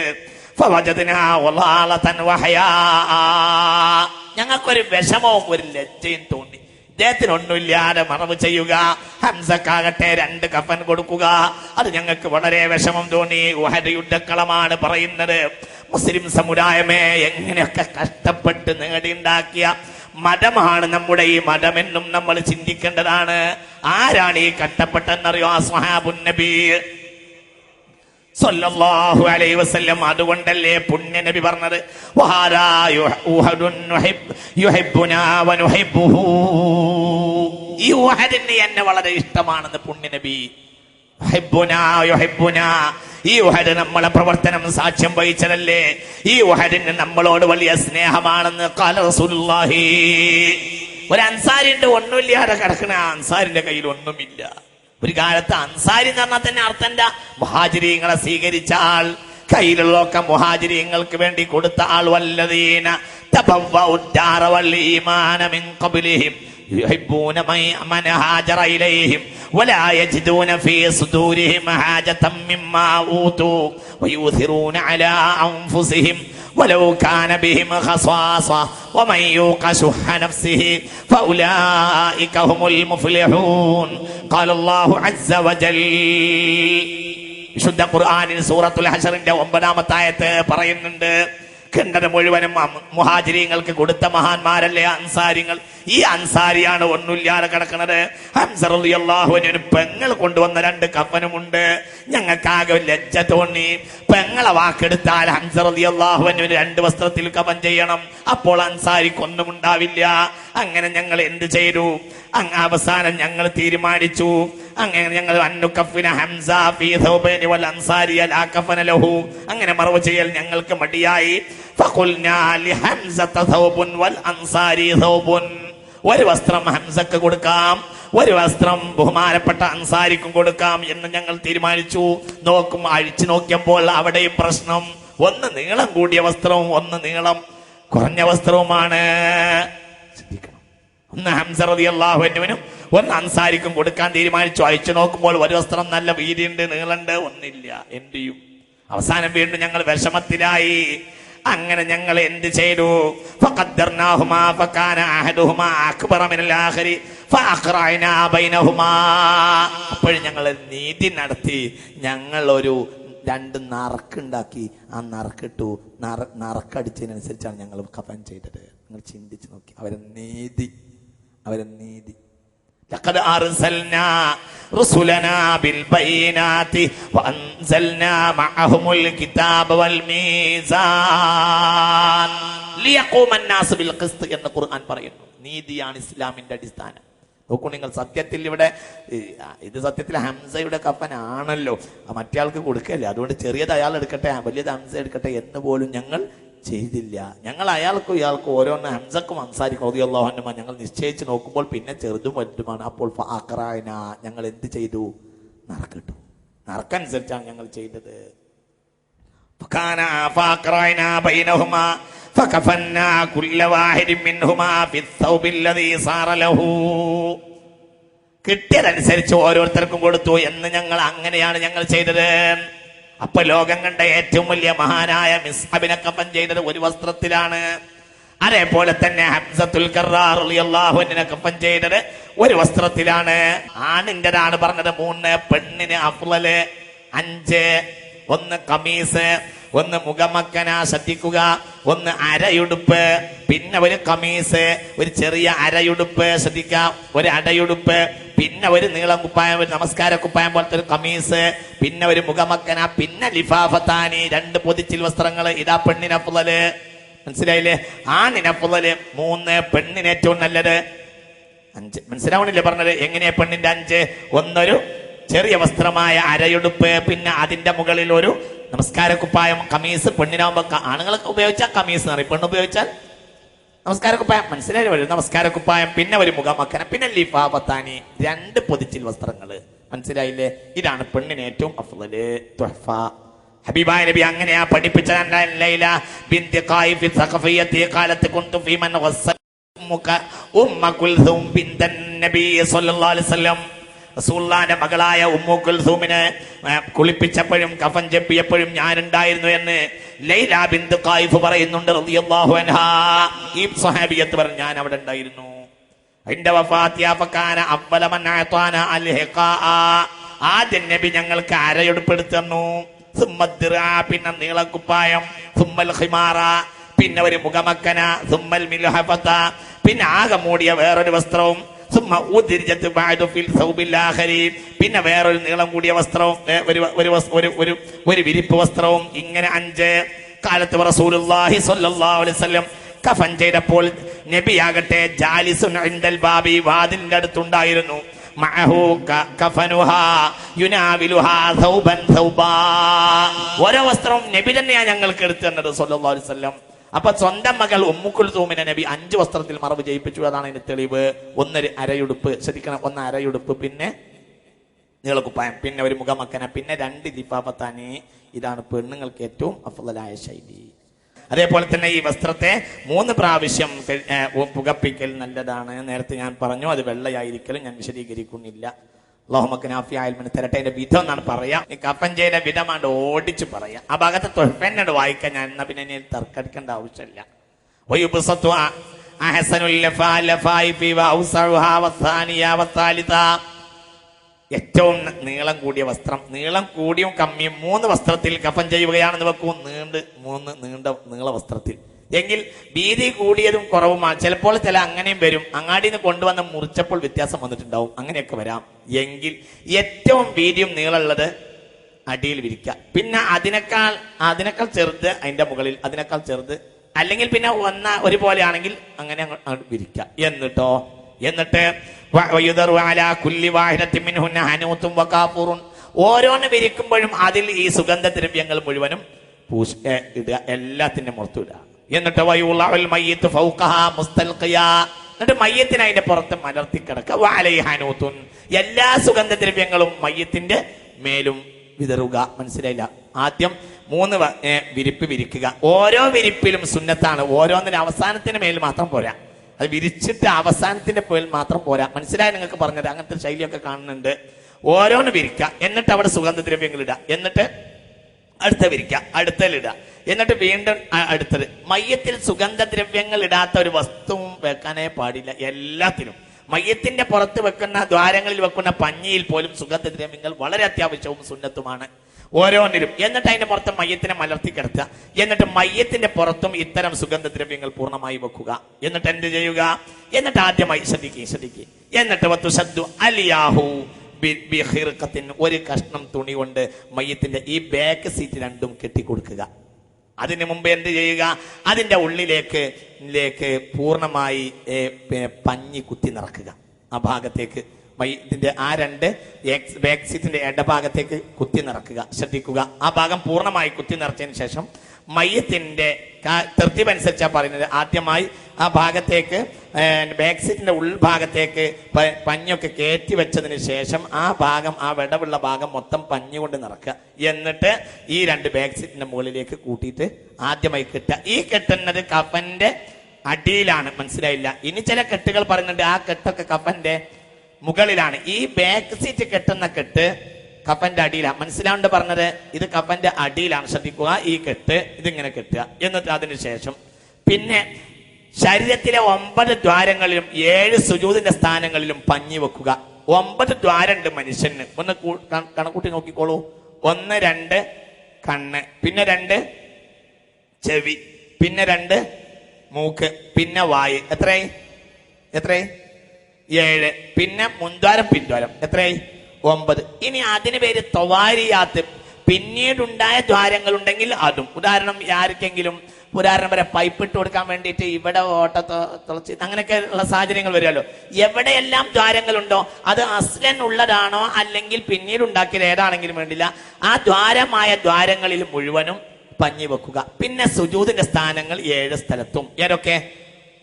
ഞങ്ങൾക്കൊരു വിഷമവും ഒരു ലജ്ജയും തോന്നി. ഇദ്ദേഹത്തിനൊന്നുമില്ലാതെ മറവ് ചെയ്യുക, ഹംസക്കാകട്ടെ 2 കഫൻ കൊടുക്കുക, അത് ഞങ്ങൾക്ക് വളരെ വിഷമം തോന്നി. ഉഹദ് യുദ്ധക്കളമാണ് പറയുന്നത്. മുസ്ലിം സമുദായമേ, എങ്ങനെയൊക്കെ കഷ്ടപ്പെട്ട് നേടിയുണ്ടാക്കിയ മതമാണ് നമ്മുടെ ഈ മതമെന്നും നമ്മൾ ചിന്തിക്കേണ്ടതാണ്. ആരാണ് ഈ കഷ്ടപ്പെട്ടെന്നറിയോ? അസ്ഹാബുൻ നബി സല്ലല്ലാഹു അലൈഹി വസല്ലം. അതുകൊണ്ടല്ലേ പുണ്യ നബി പറഞ്ഞത്, വഹാദാ ഉഹദുൻ യുഹിബ്ബുനാ വനുഹിബ്ബുഹു. ഈ ഉഹദിന് എന്നെ വളരെ ഇഷ്ടമാണെന്ന് പുണ്യ നബി. ഈ ഉഹദ് നമ്മളെ പ്രവർത്തനം സാക്ഷ്യം വഹിച്ചതല്ലേ. ഈ ഉഹദിന് നമ്മളോട് വലിയ സ്നേഹമാണെന്ന് ഖാല റസൂലുള്ളാഹി. ഒരു അൻസാരിന്റെ ഒന്നുമില്ലാതെ കിടക്കുന്ന അൻസാരിന്റെ കയ്യിൽ ഒന്നുമില്ല. ഒരു കാലത്ത് അൻസാരി എന്ന് പറഞ്ഞാൽ തന്നെ അർത്ഥം എന്താ? മുഹാജിരീങ്ങളെ സ്വീകരിച്ച ആൾ, കയ്യിലുള്ളൊക്കെ മുഹാജിരീങ്ങൾക്ക് വേണ്ടി കൊടുത്ത ആൾ. വല്ലദീന തബവ്വഉ الدار والإيمان من قبلهم يحبون من هاجر إليهم ولا يجدون في صدورهم حاجة مما أوتوا ويؤثرون على أنفسهم ولو كان بهم خصاصة ومن يوق شح نفسه فأولئك هم المفلحون قال الله عز وجل. വിശുദ്ധ ഖുർആനിൽ സൂറത്തുൽ ഹശറിന്റെ 9-ാമത്തെ ആയത്ത് പറയുന്നുണ്ട്, കണ്ടത് മുഴുവനും മുഹാജിരീങ്ങൾക്ക് കൊടുത്ത മഹാന്മാരല്ലേ അൻസാരിങ്ങൾ. ഈ അൻസാരിയാണ് ഒന്നുമില്ലാതെ കിടക്കുന്നത്. ഹംസ റളിയല്ലാഹു അൻഹു പെങ്ങൾ കൊണ്ടുവന്ന 2 കഫനുമുണ്ട്. ഞങ്ങൾക്കാകെ ലജ്ജ തോന്നി. പെങ്ങളെ വാക്കെടുത്താൽ ഹംസ റളിയല്ലാഹു അൻഹു 2 വസ്ത്രത്തിൽ കഫൻ ചെയ്യണം, അപ്പോൾ അൻസാരിക്കൊന്നും ഉണ്ടാവില്ല. അങ്ങനെ ഞങ്ങൾ എന്ത് ചെയ്തു? അവസാനം ഞങ്ങൾ തീരുമാനിച്ചു, അങ്ങനെ ഞങ്ങൾ അന്നുകഫിന ഹംസ ഫീ തൗബൈനി വൽ അൻസാരി ലാ കഫന ലഹു, അങ്ങനെ മറവ് ചെയ്യൽ ഞങ്ങൾക്ക് മടിയായി. ഫഖുൽനാ ലിഹംസത തൗബുൻ വൽ അൻസാരി തൗബുൻ, ഒരു വസ്ത്രം ഹംസക്ക് കൊടുക്കാം, ഒരു വസ്ത്രം ബഹുമാനപ്പെട്ട അൻസാരിക്കും കൊടുക്കാം എന്ന് ഞങ്ങൾ തീരുമാനിച്ചു. അഴിച്ചു നോക്കിയപ്പോൾ അവിടെയും പ്രശ്നം. ഒന്ന് നീളം കൂടിയ വസ്ത്രവും ഒന്ന് നീളം കുറഞ്ഞ വസ്ത്രവുമാണ്. ശ്രദ്ധിക്കണം, ഒന്ന് ഹംസ റളിയല്ലാഹു അൻഹുവിനും ഒന്ന് അൻസാരിക്കും കൊടുക്കാൻ തീരുമാനിച്ചു. അഴിച്ചു നോക്കുമ്പോൾ ഒരു വസ്ത്രം നല്ല വീതിയുണ്ട്, നീളണ്ട്, ഒന്നില്ല. എന്ത് ചെയ്യും? അവസാനം വീണ്ടും ഞങ്ങൾ വിഷമത്തിലായി. അങ്ങനെ ഞങ്ങൾ എന്ത് ചെയ്തു? ഫഖദ്ദർനാഹുമാ ഫകാന അഹദുഹുമാ അക്ബറ മിനൽ ആഖിരി ഫഅഖറഅനാ ബൈനഹുമാ. അപ്പോൾ ഞങ്ങൾ നീതി നടത്തി. ഞങ്ങൾ ഒരു 2 നറുക്കുണ്ടാക്കി. ആ നറുക്കിട്ടു. നറുക്കടിച്ചതിനനുസരിച്ചാണ് ഞങ്ങൾ കഫൻ ചെയ്തത്. നിങ്ങൾ ചിന്തിച്ചു നോക്കി അവരെ നീതി. لقد أرسلنا رسلنا بالبينات وأنزلنا معهم الكتاب والميزان ليقوم الناس بالقسط എന്ന് ഖുർആൻ പറയുന്നു. നീതിയാണ് ഇസ്ലാമിന്റെ അടിസ്ഥാനം. നോക്കൂ നിങ്ങൾ, സത്യത്തിൽ ഇവിടെ ഇത് സത്യത്തിൽ ഹംസയുടെ കഫനാണല്ലോ, മറ്റേയാൾക്ക് കൊടുക്കല്ലേ. അതുകൊണ്ട് ചെറിയത് അയാൾ എടുക്കട്ടെ, വലിയത് ഹംസ എടുക്കട്ടെ എന്ന് പോലും ഞങ്ങൾ ചെയ്തില്ല. ഞങ്ങൾ അയാൾക്കും ഇയാൾക്കും ഓരോന്ന് ഹംസക്കും അൻസാരിക്കും റളിയല്ലാഹു അൻഹുമാ ഞങ്ങൾ നിശ്ചയിച്ച് നോക്കുമ്പോൾ പിന്നെ ചെറുതും വലുതുമാണ്. അപ്പോൾ ഫഅഖറഅന, ഞങ്ങൾ എന്ത് ചെയ്തു? നറുക്കിട്ടു. നറുക്കനുസരിച്ചാണ് ഞങ്ങൾ ചെയ്തത്. ഫകാന ഫഅഖറഅന ബൈനഹുമാ ഫകഫന്ന കുല്ല വാഹിദിൻ മിൻഹുമാ ഫിസ്സൗബിൽ ലദീ സാറ ലഹു. കിട്ടിയതനുസരിച്ച് ഓരോരുത്തർക്കും കൊടുത്തു എന്ന് അങ്ങനെയാണ് ഞങ്ങൾ ചെയ്തത്. അപ്പൊ ലോകം കണ്ട ഏറ്റവും വലിയ മഹാനായ മിസ്അബിനെ കഫൻ ചെയ്തത് ഒരു വസ്ത്രത്തിലാണ്. അതേപോലെ തന്നെ ഹംസത്തുൽ കർറാർ റളിയല്ലാഹു അൻഹു കഫൻ ചെയ്തത് ഒരു വസ്ത്രത്തിലാണ്. ആണിൻ്റെതാണ് പറഞ്ഞത് 3, പെണ്ണിന് അഫ്ളല് 5. ഒന്ന് കമീസ്, ഒന്ന് മുഖമക്കന, ശ്രദ്ധിക്കുക, ഒന്ന് അരയുടുപ്പ്, പിന്നെ ഒരു കമീസ്, ഒരു ചെറിയ അരയുടുപ്പ്, ശ്രദ്ധിക്കുക, ഒരു അടയുടുപ്പ്, പിന്നെ ഒരു നീളം കുപ്പായം, ഒരു നമസ്കാര കുപ്പായം പോലത്തെ ഒരു കമീസ്, പിന്നെ ഒരു മുഖമക്കന, പിന്നെ ലിഫാഫത്താനി 2 പൊതിച്ചിൽ വസ്ത്രങ്ങൾ. ഇതാ പെണ്ണിന് അഫ്ളല്. മനസ്സിലായില്ലേ? ആണിന് അഫ്ളല് 3, പെണ്ണിന് ഏറ്റവും നല്ലത് 5. മനസ്സിലാവണില്ലേ പറഞ്ഞത്? എങ്ങനെയാ പെണ്ണിന്റെ 5? ഒന്നൊരു ചെറിയ വസ്ത്രമായ അരയുടുപ്പ്, പിന്നെ അതിന്റെ മുകളിൽ ഒരു നമസ്കാര കുപ്പായം, കമീസ്. പെണ്ണിനാവുമ്പോ ആണുങ്ങൾക്ക് ഉപയോഗിച്ചാൽ കമീസ് എന്ന് പറയും, പെണ്ണ് ഉപയോഗിച്ചാൽ നമസ്കാര കുപ്പായം. മനസ്സിലായി? നമസ്കാര കുപ്പായം, പിന്നെ ഒരു മുഖമക്കന, പിന്നെ ലിഫാഫത്താനി 2 പൊതിച്ചിൽ വസ്ത്രങ്ങൾ. മനസ്സിലായില്ലേ? ഇതാണ് പെണ്ണിന് ഏറ്റവും അഫ്ളല്. തുഹ്ഫ. ഹബീബായ നബി അങ്ങനെയാ പഠിപ്പിച്ചത്. ലൈല ബിൻത് ഖായിഫ് സഖഫിയത്തി ഖാലത്ത് കുന്തു ഫീ മൻ വസ്സമുക ഉമ്മ കുൽസൂം ബിൻതൻ നബി സ്വല്ലല്ലാഹു അലൈഹി വസല്ലം. റസൂലുള്ളാഹിന്റെ മകളായ ഉമ്മു കുൽസൂമിനെ കുളിപ്പിച്ചപ്പോഴും കഫൻ ചെപ്പിയപ്പോഴും ഞാനുണ്ടായിരുന്നു എന്ന് ലൈല ബിൻത് ഖായിഫ് പറയുന്നുണ്ട് റളിയല്ലാഹു അൻഹാ. ഈ സ്വഹാബിയത്ത് പറഞ്ഞു, ഞാൻ അവിടെ ഉണ്ടായിരുന്നു. അതിന്റെ വഫാത്തിയ ഫകാന അവ്വല മൻ അഅതാന അൽ ഹിഖാ. ആദ്യം നബി ഞങ്ങൾക്ക് അരയുടുപ്പെടുത്തു തന്നു. സുമ്മദ്ദിറാ, പിന്നെ നീളക്കുപ്പായം, സുമ്മൽ ഖിമാറ, പിന്നെ ഒരു മുഖമക്കന, സുമ്മൽ മിൽഹഫത, പിന്നെ ആകെ മൂടിയ വേറൊരു വസ്ത്രവും, പിന്നെ വേറൊരു നീളം കൂടിയ വസ്ത്രവും, ഒരു വിരിപ്പ് വസ്ത്രവും. ഇങ്ങനെ 5 കാലത്ത് റസൂലുള്ളാഹി സ്വല്ലല്ലാഹു അലൈഹി വസല്ലം കഫൻ ചെയ്തപ്പോൾ നബിയാകട്ടെ ജാലിസുൻ ഇൻദൽ ബാബി, വാതിലിന്റെ അടുത്തുണ്ടായിരുന്നു. മഅഹു കഫനുഹാ യുനാവിലുഹാ സൗബൻ സൗബാ. ഓരോ വസ്ത്രവും നബി തന്നെയാണ് ഞങ്ങൾക്ക് എടുത്തു തന്നത് സ്വല്ലല്ലാഹു അലൈഹി വസല്ലം. അപ്പൊ സ്വന്തം മകൾ ഉമ്മു കുൽസൂമിനെ നബി 5 വസ്ത്രത്തിൽ മറവ് ചെയ്യിപ്പിച്ചു. അതാണ് അതിന്റെ തെളിവ്. ഒന്നൊരു അരയുടുപ്പ്, ശ്രദ്ധിക്കണം, ഒന്ന് അരയുടുപ്പ്, പിന്നെ നീളക്കുപ്പായം, പിന്നെ ഒരു മുഖമക്കന, പിന്നെ 2 ലിഫാഫത്താനി. ഇതാണ് പെണ്ണുങ്ങൾക്ക് ഏറ്റവും അഫ്ളലായ ശൈലി. അതേപോലെ തന്നെ ഈ വസ്ത്രത്തെ 3 പ്രാവശ്യം പുകപ്പിക്കൽ നല്ലതാണ്. നേരത്തെ ഞാൻ പറഞ്ഞു, അത് വെള്ളയായിരിക്കലും ഞാൻ വിശദീകരിക്കുന്നില്ല. അല്ലാഹുമ്മ നാഫിഅ ഇൽമൻ തരട്ടെ. അതിന്റെ വിധം എന്നാണ് പറയാ. ഈ കഫൻ ചെയ്യുന്ന വിധമാണ് ഓടിച്ച് പറയാ. ആ ഭാഗത്ത് തൊഹ്ഫന്നോട് വായിക്കാൻ ഞാൻ എന്നാ പിന്നെ ഇനി തർക്കടിക്കേണ്ട ആവശ്യമില്ല. വയുബ്സത്തു അഹ്സനുൽ ലഫായിഫി വഔസഉഹാ വസ്സാനിയ വസ്സാലിസ. ഏറ്റവും നീളം കൂടിയ വസ്ത്രം, നീളം കൂടിയും കമ്മിയും 3 വസ്ത്രത്തിൽ കഫൻ ചെയ്യുകയാണെന്ന് വെക്കൂ. 3 നീള വസ്ത്രത്തിൽ എങ്കിൽ വീതി കൂടിയതും കുറവുമാണ്. ചിലപ്പോൾ അങ്ങനെയും വരും. അങ്ങാടിയിൽ നിന്ന് കൊണ്ടുവന്ന് മുറിച്ചപ്പോൾ വ്യത്യാസം വന്നിട്ടുണ്ടാവും. അങ്ങനെയൊക്കെ വരാം. എങ്കിൽ ഏറ്റവും വീതിയും നീളമുള്ളത് അടിയിൽ വിരിക്കുക. പിന്നെ അതിനേക്കാൾ ചെറുത് അതിന്റെ മുകളിൽ, അതിനേക്കാൾ ചെറുത് അല്ലെങ്കിൽ പിന്നെ ഒരുപോലെ ആണെങ്കിൽ അങ്ങനെ അങ്ങോട്ട് വിരിക്കുക. എന്നിട്ട് ഓരോന്ന് വിരിക്കുമ്പോഴും അതിൽ ഈ സുഗന്ധദ്രവ്യങ്ങൾ മുഴുവനും ഇടുക, എല്ലാത്തിന്റെ പുറത്തും ഇടുക. എന്നിട്ട് എന്നിട്ട് മയ്യത്തിന് അതിന്റെ പുറത്ത് മലർത്തി കിടക്കുക. എല്ലാ സുഗന്ധദ്രവ്യങ്ങളും മയ്യത്തിന്റെ മേലും വിതറുക. മനസ്സിലായില്ല? ആദ്യം 3 വിരിപ്പ് വിരിക്കുക. ഓരോ വിരിപ്പിലും സുന്നത്താണ്. ഓരോന്നിനും അവസാനത്തിന് മേൽ മാത്രം പോരാ. അത് വിരിച്ചിട്ട് അവസാനത്തിന്റെ പേരിൽ മാത്രം പോരാ. മനസ്സിലായി നിങ്ങൾക്ക് പറഞ്ഞത്? അങ്ങനത്തെ ശൈലിയൊക്കെ കാണുന്നുണ്ട്. ഓരോന്ന് വിരിക്കുക, എന്നിട്ട് അവിടെ സുഗന്ധദ്രവ്യങ്ങൾ ഇടുക, എന്നിട്ട് അടുത്ത വിരിക്കുക, അടുത്തലിടുക, എന്നിട്ട് വീണ്ടും അടുത്തത്. മയ്യത്തിൽ സുഗന്ധദ്രവ്യങ്ങൾ ഇടാത്ത ഒരു വസ്തുവും വെക്കാനേ പാടില്ല. എല്ലാത്തിനും മയ്യത്തിന്റെ പുറത്ത് വെക്കുന്ന ദ്വാരങ്ങളിൽ വെക്കുന്ന പഞ്ഞിയിൽ പോലും സുഗന്ധദ്രവ്യങ്ങൾ വളരെ അത്യാവശ്യവും സുന്നത്തുമാണ് ഓരോന്നിലും. എന്നിട്ട് അതിന്റെ പുറത്ത് മയ്യത്തിനെ മലർത്തി കിടത്തുക. എന്നിട്ട് മയ്യത്തിന്റെ പുറത്തും ഇത്തരം സുഗന്ധദ്രവ്യങ്ങൾ പൂർണ്ണമായി വെക്കുക. എന്നിട്ട് എന്ത് ചെയ്യുക? എന്നിട്ട് ആദ്യമായി ശ്രദ്ധിക്കുക. എന്നിട്ട് അലിയാഹു ഒരു കഷ്ണം തുണി കൊണ്ട് മയ്യത്തിന്റെ ഈ ബാക്ക് സീറ്റ് രണ്ടും കെട്ടിക്കൊടുക്കുക. അതിന് മുമ്പ് എന്ത് ചെയ്യുക? അതിന്റെ ഉള്ളിലേക്ക് പൂർണ്ണമായി പഞ്ഞി കുത്തി നിറക്കുക. ആ ഭാഗത്തേക്ക് ഇതിന്റെ ആ 2 ബാക്ക് സീറ്റിന്റെ ഇടഭാഗത്തേക്ക് കുത്തി നിറക്കുക. ശ്രദ്ധിക്കുക, ആ ഭാഗം പൂർണ്ണമായി കുത്തി നിറച്ചതിന് ശേഷം മയ്യത്തിന്റെ തൃപ്തി അനുസരിച്ചാ പറയുന്നത്. ആദ്യമായി ആ ഭാഗത്തേക്ക് ബാക്ക് സീറ്റിന്റെ ഉൾഭാഗത്തേക്ക് പഞ്ഞൊക്കെ കയറ്റി വെച്ചതിന് ശേഷം ആ ഭാഗം, ആ വിടവുള്ള ഭാഗം മൊത്തം പഞ്ഞി കൊണ്ട് നിറക്കുക. എന്നിട്ട് ഈ 2 ബാക്ക് സീറ്റിന്റെ മുകളിലേക്ക് കൂട്ടിയിട്ട് ആദ്യമായി കെട്ടുക. ഈ കെട്ടുന്നത് കഫന്റെ അടിയിലാണ്. മനസ്സിലായില്ല? ഇനി ചില കെട്ടുകൾ പറയുന്നുണ്ട് ആ കെട്ടൊക്കെ കഫന്റെ മുകളിലാണ്. ഈ ബാക്ക് സീറ്റ് കെട്ടുന്ന കെട്ട് കഫന്റെ അടിയിലാണ്. മനസ്സിലാണ്ട് പറഞ്ഞത്? ഇത് കഫന്റെ അടിയിലാണ്. ശ്രദ്ധിക്കുക, ഈ കെട്ട് ഇതിങ്ങനെ കെട്ടുക. എന്നിട്ട് അതിനുശേഷം പിന്നെ ശരീരത്തിലെ 9 ദ്വാരങ്ങളിലും 7 സുജൂദിന്റെ സ്ഥാനങ്ങളിലും പഞ്ഞി വെക്കുക. 9 ദ്വാരമുണ്ട് മനുഷ്യന്. ഒന്ന് കണക്കൂട്ടി നോക്കിക്കോളൂ. 1, 2 കണ്ണ്, പിന്നെ 2 ചെവി, പിന്നെ 2 മൂക്ക്, പിന്നെ വായ്. എത്രയായി? 7. പിന്നെ മുൻദ്വാരം പിൻദ്വാരം. എത്രയായി? 9. ഇനി അതിന് പേര് തവാരിയാത്ത്. പിന്നീടുണ്ടായ ദ്വാരങ്ങൾ ഉണ്ടെങ്കിൽ അതും. ഉദാഹരണം, ആർക്കെങ്കിലും വരെ പൈപ്പ് ഇട്ട് കൊടുക്കാൻ വേണ്ടിയിട്ട് ഇവിടെ ഓട്ട തുളച്ച് അങ്ങനെയൊക്കെ ഉള്ള സാഹചര്യങ്ങൾ വരുമല്ലോ. എവിടെയെല്ലാം ദ്വാരങ്ങളുണ്ടോ അത് അസ്ലൻ ഉള്ളതാണോ അല്ലെങ്കിൽ പിന്നീട് ഉണ്ടാക്കിയത് ഏതാണെങ്കിലും വേണ്ടില്ല, ആ ദ്വാരങ്ങളിൽ മുഴുവനും പഞ്ഞി വെക്കുക. പിന്നെ സുജൂദിന്റെ സ്ഥാനങ്ങൾ 7 സ്ഥലത്തും. ഏതൊക്കെ?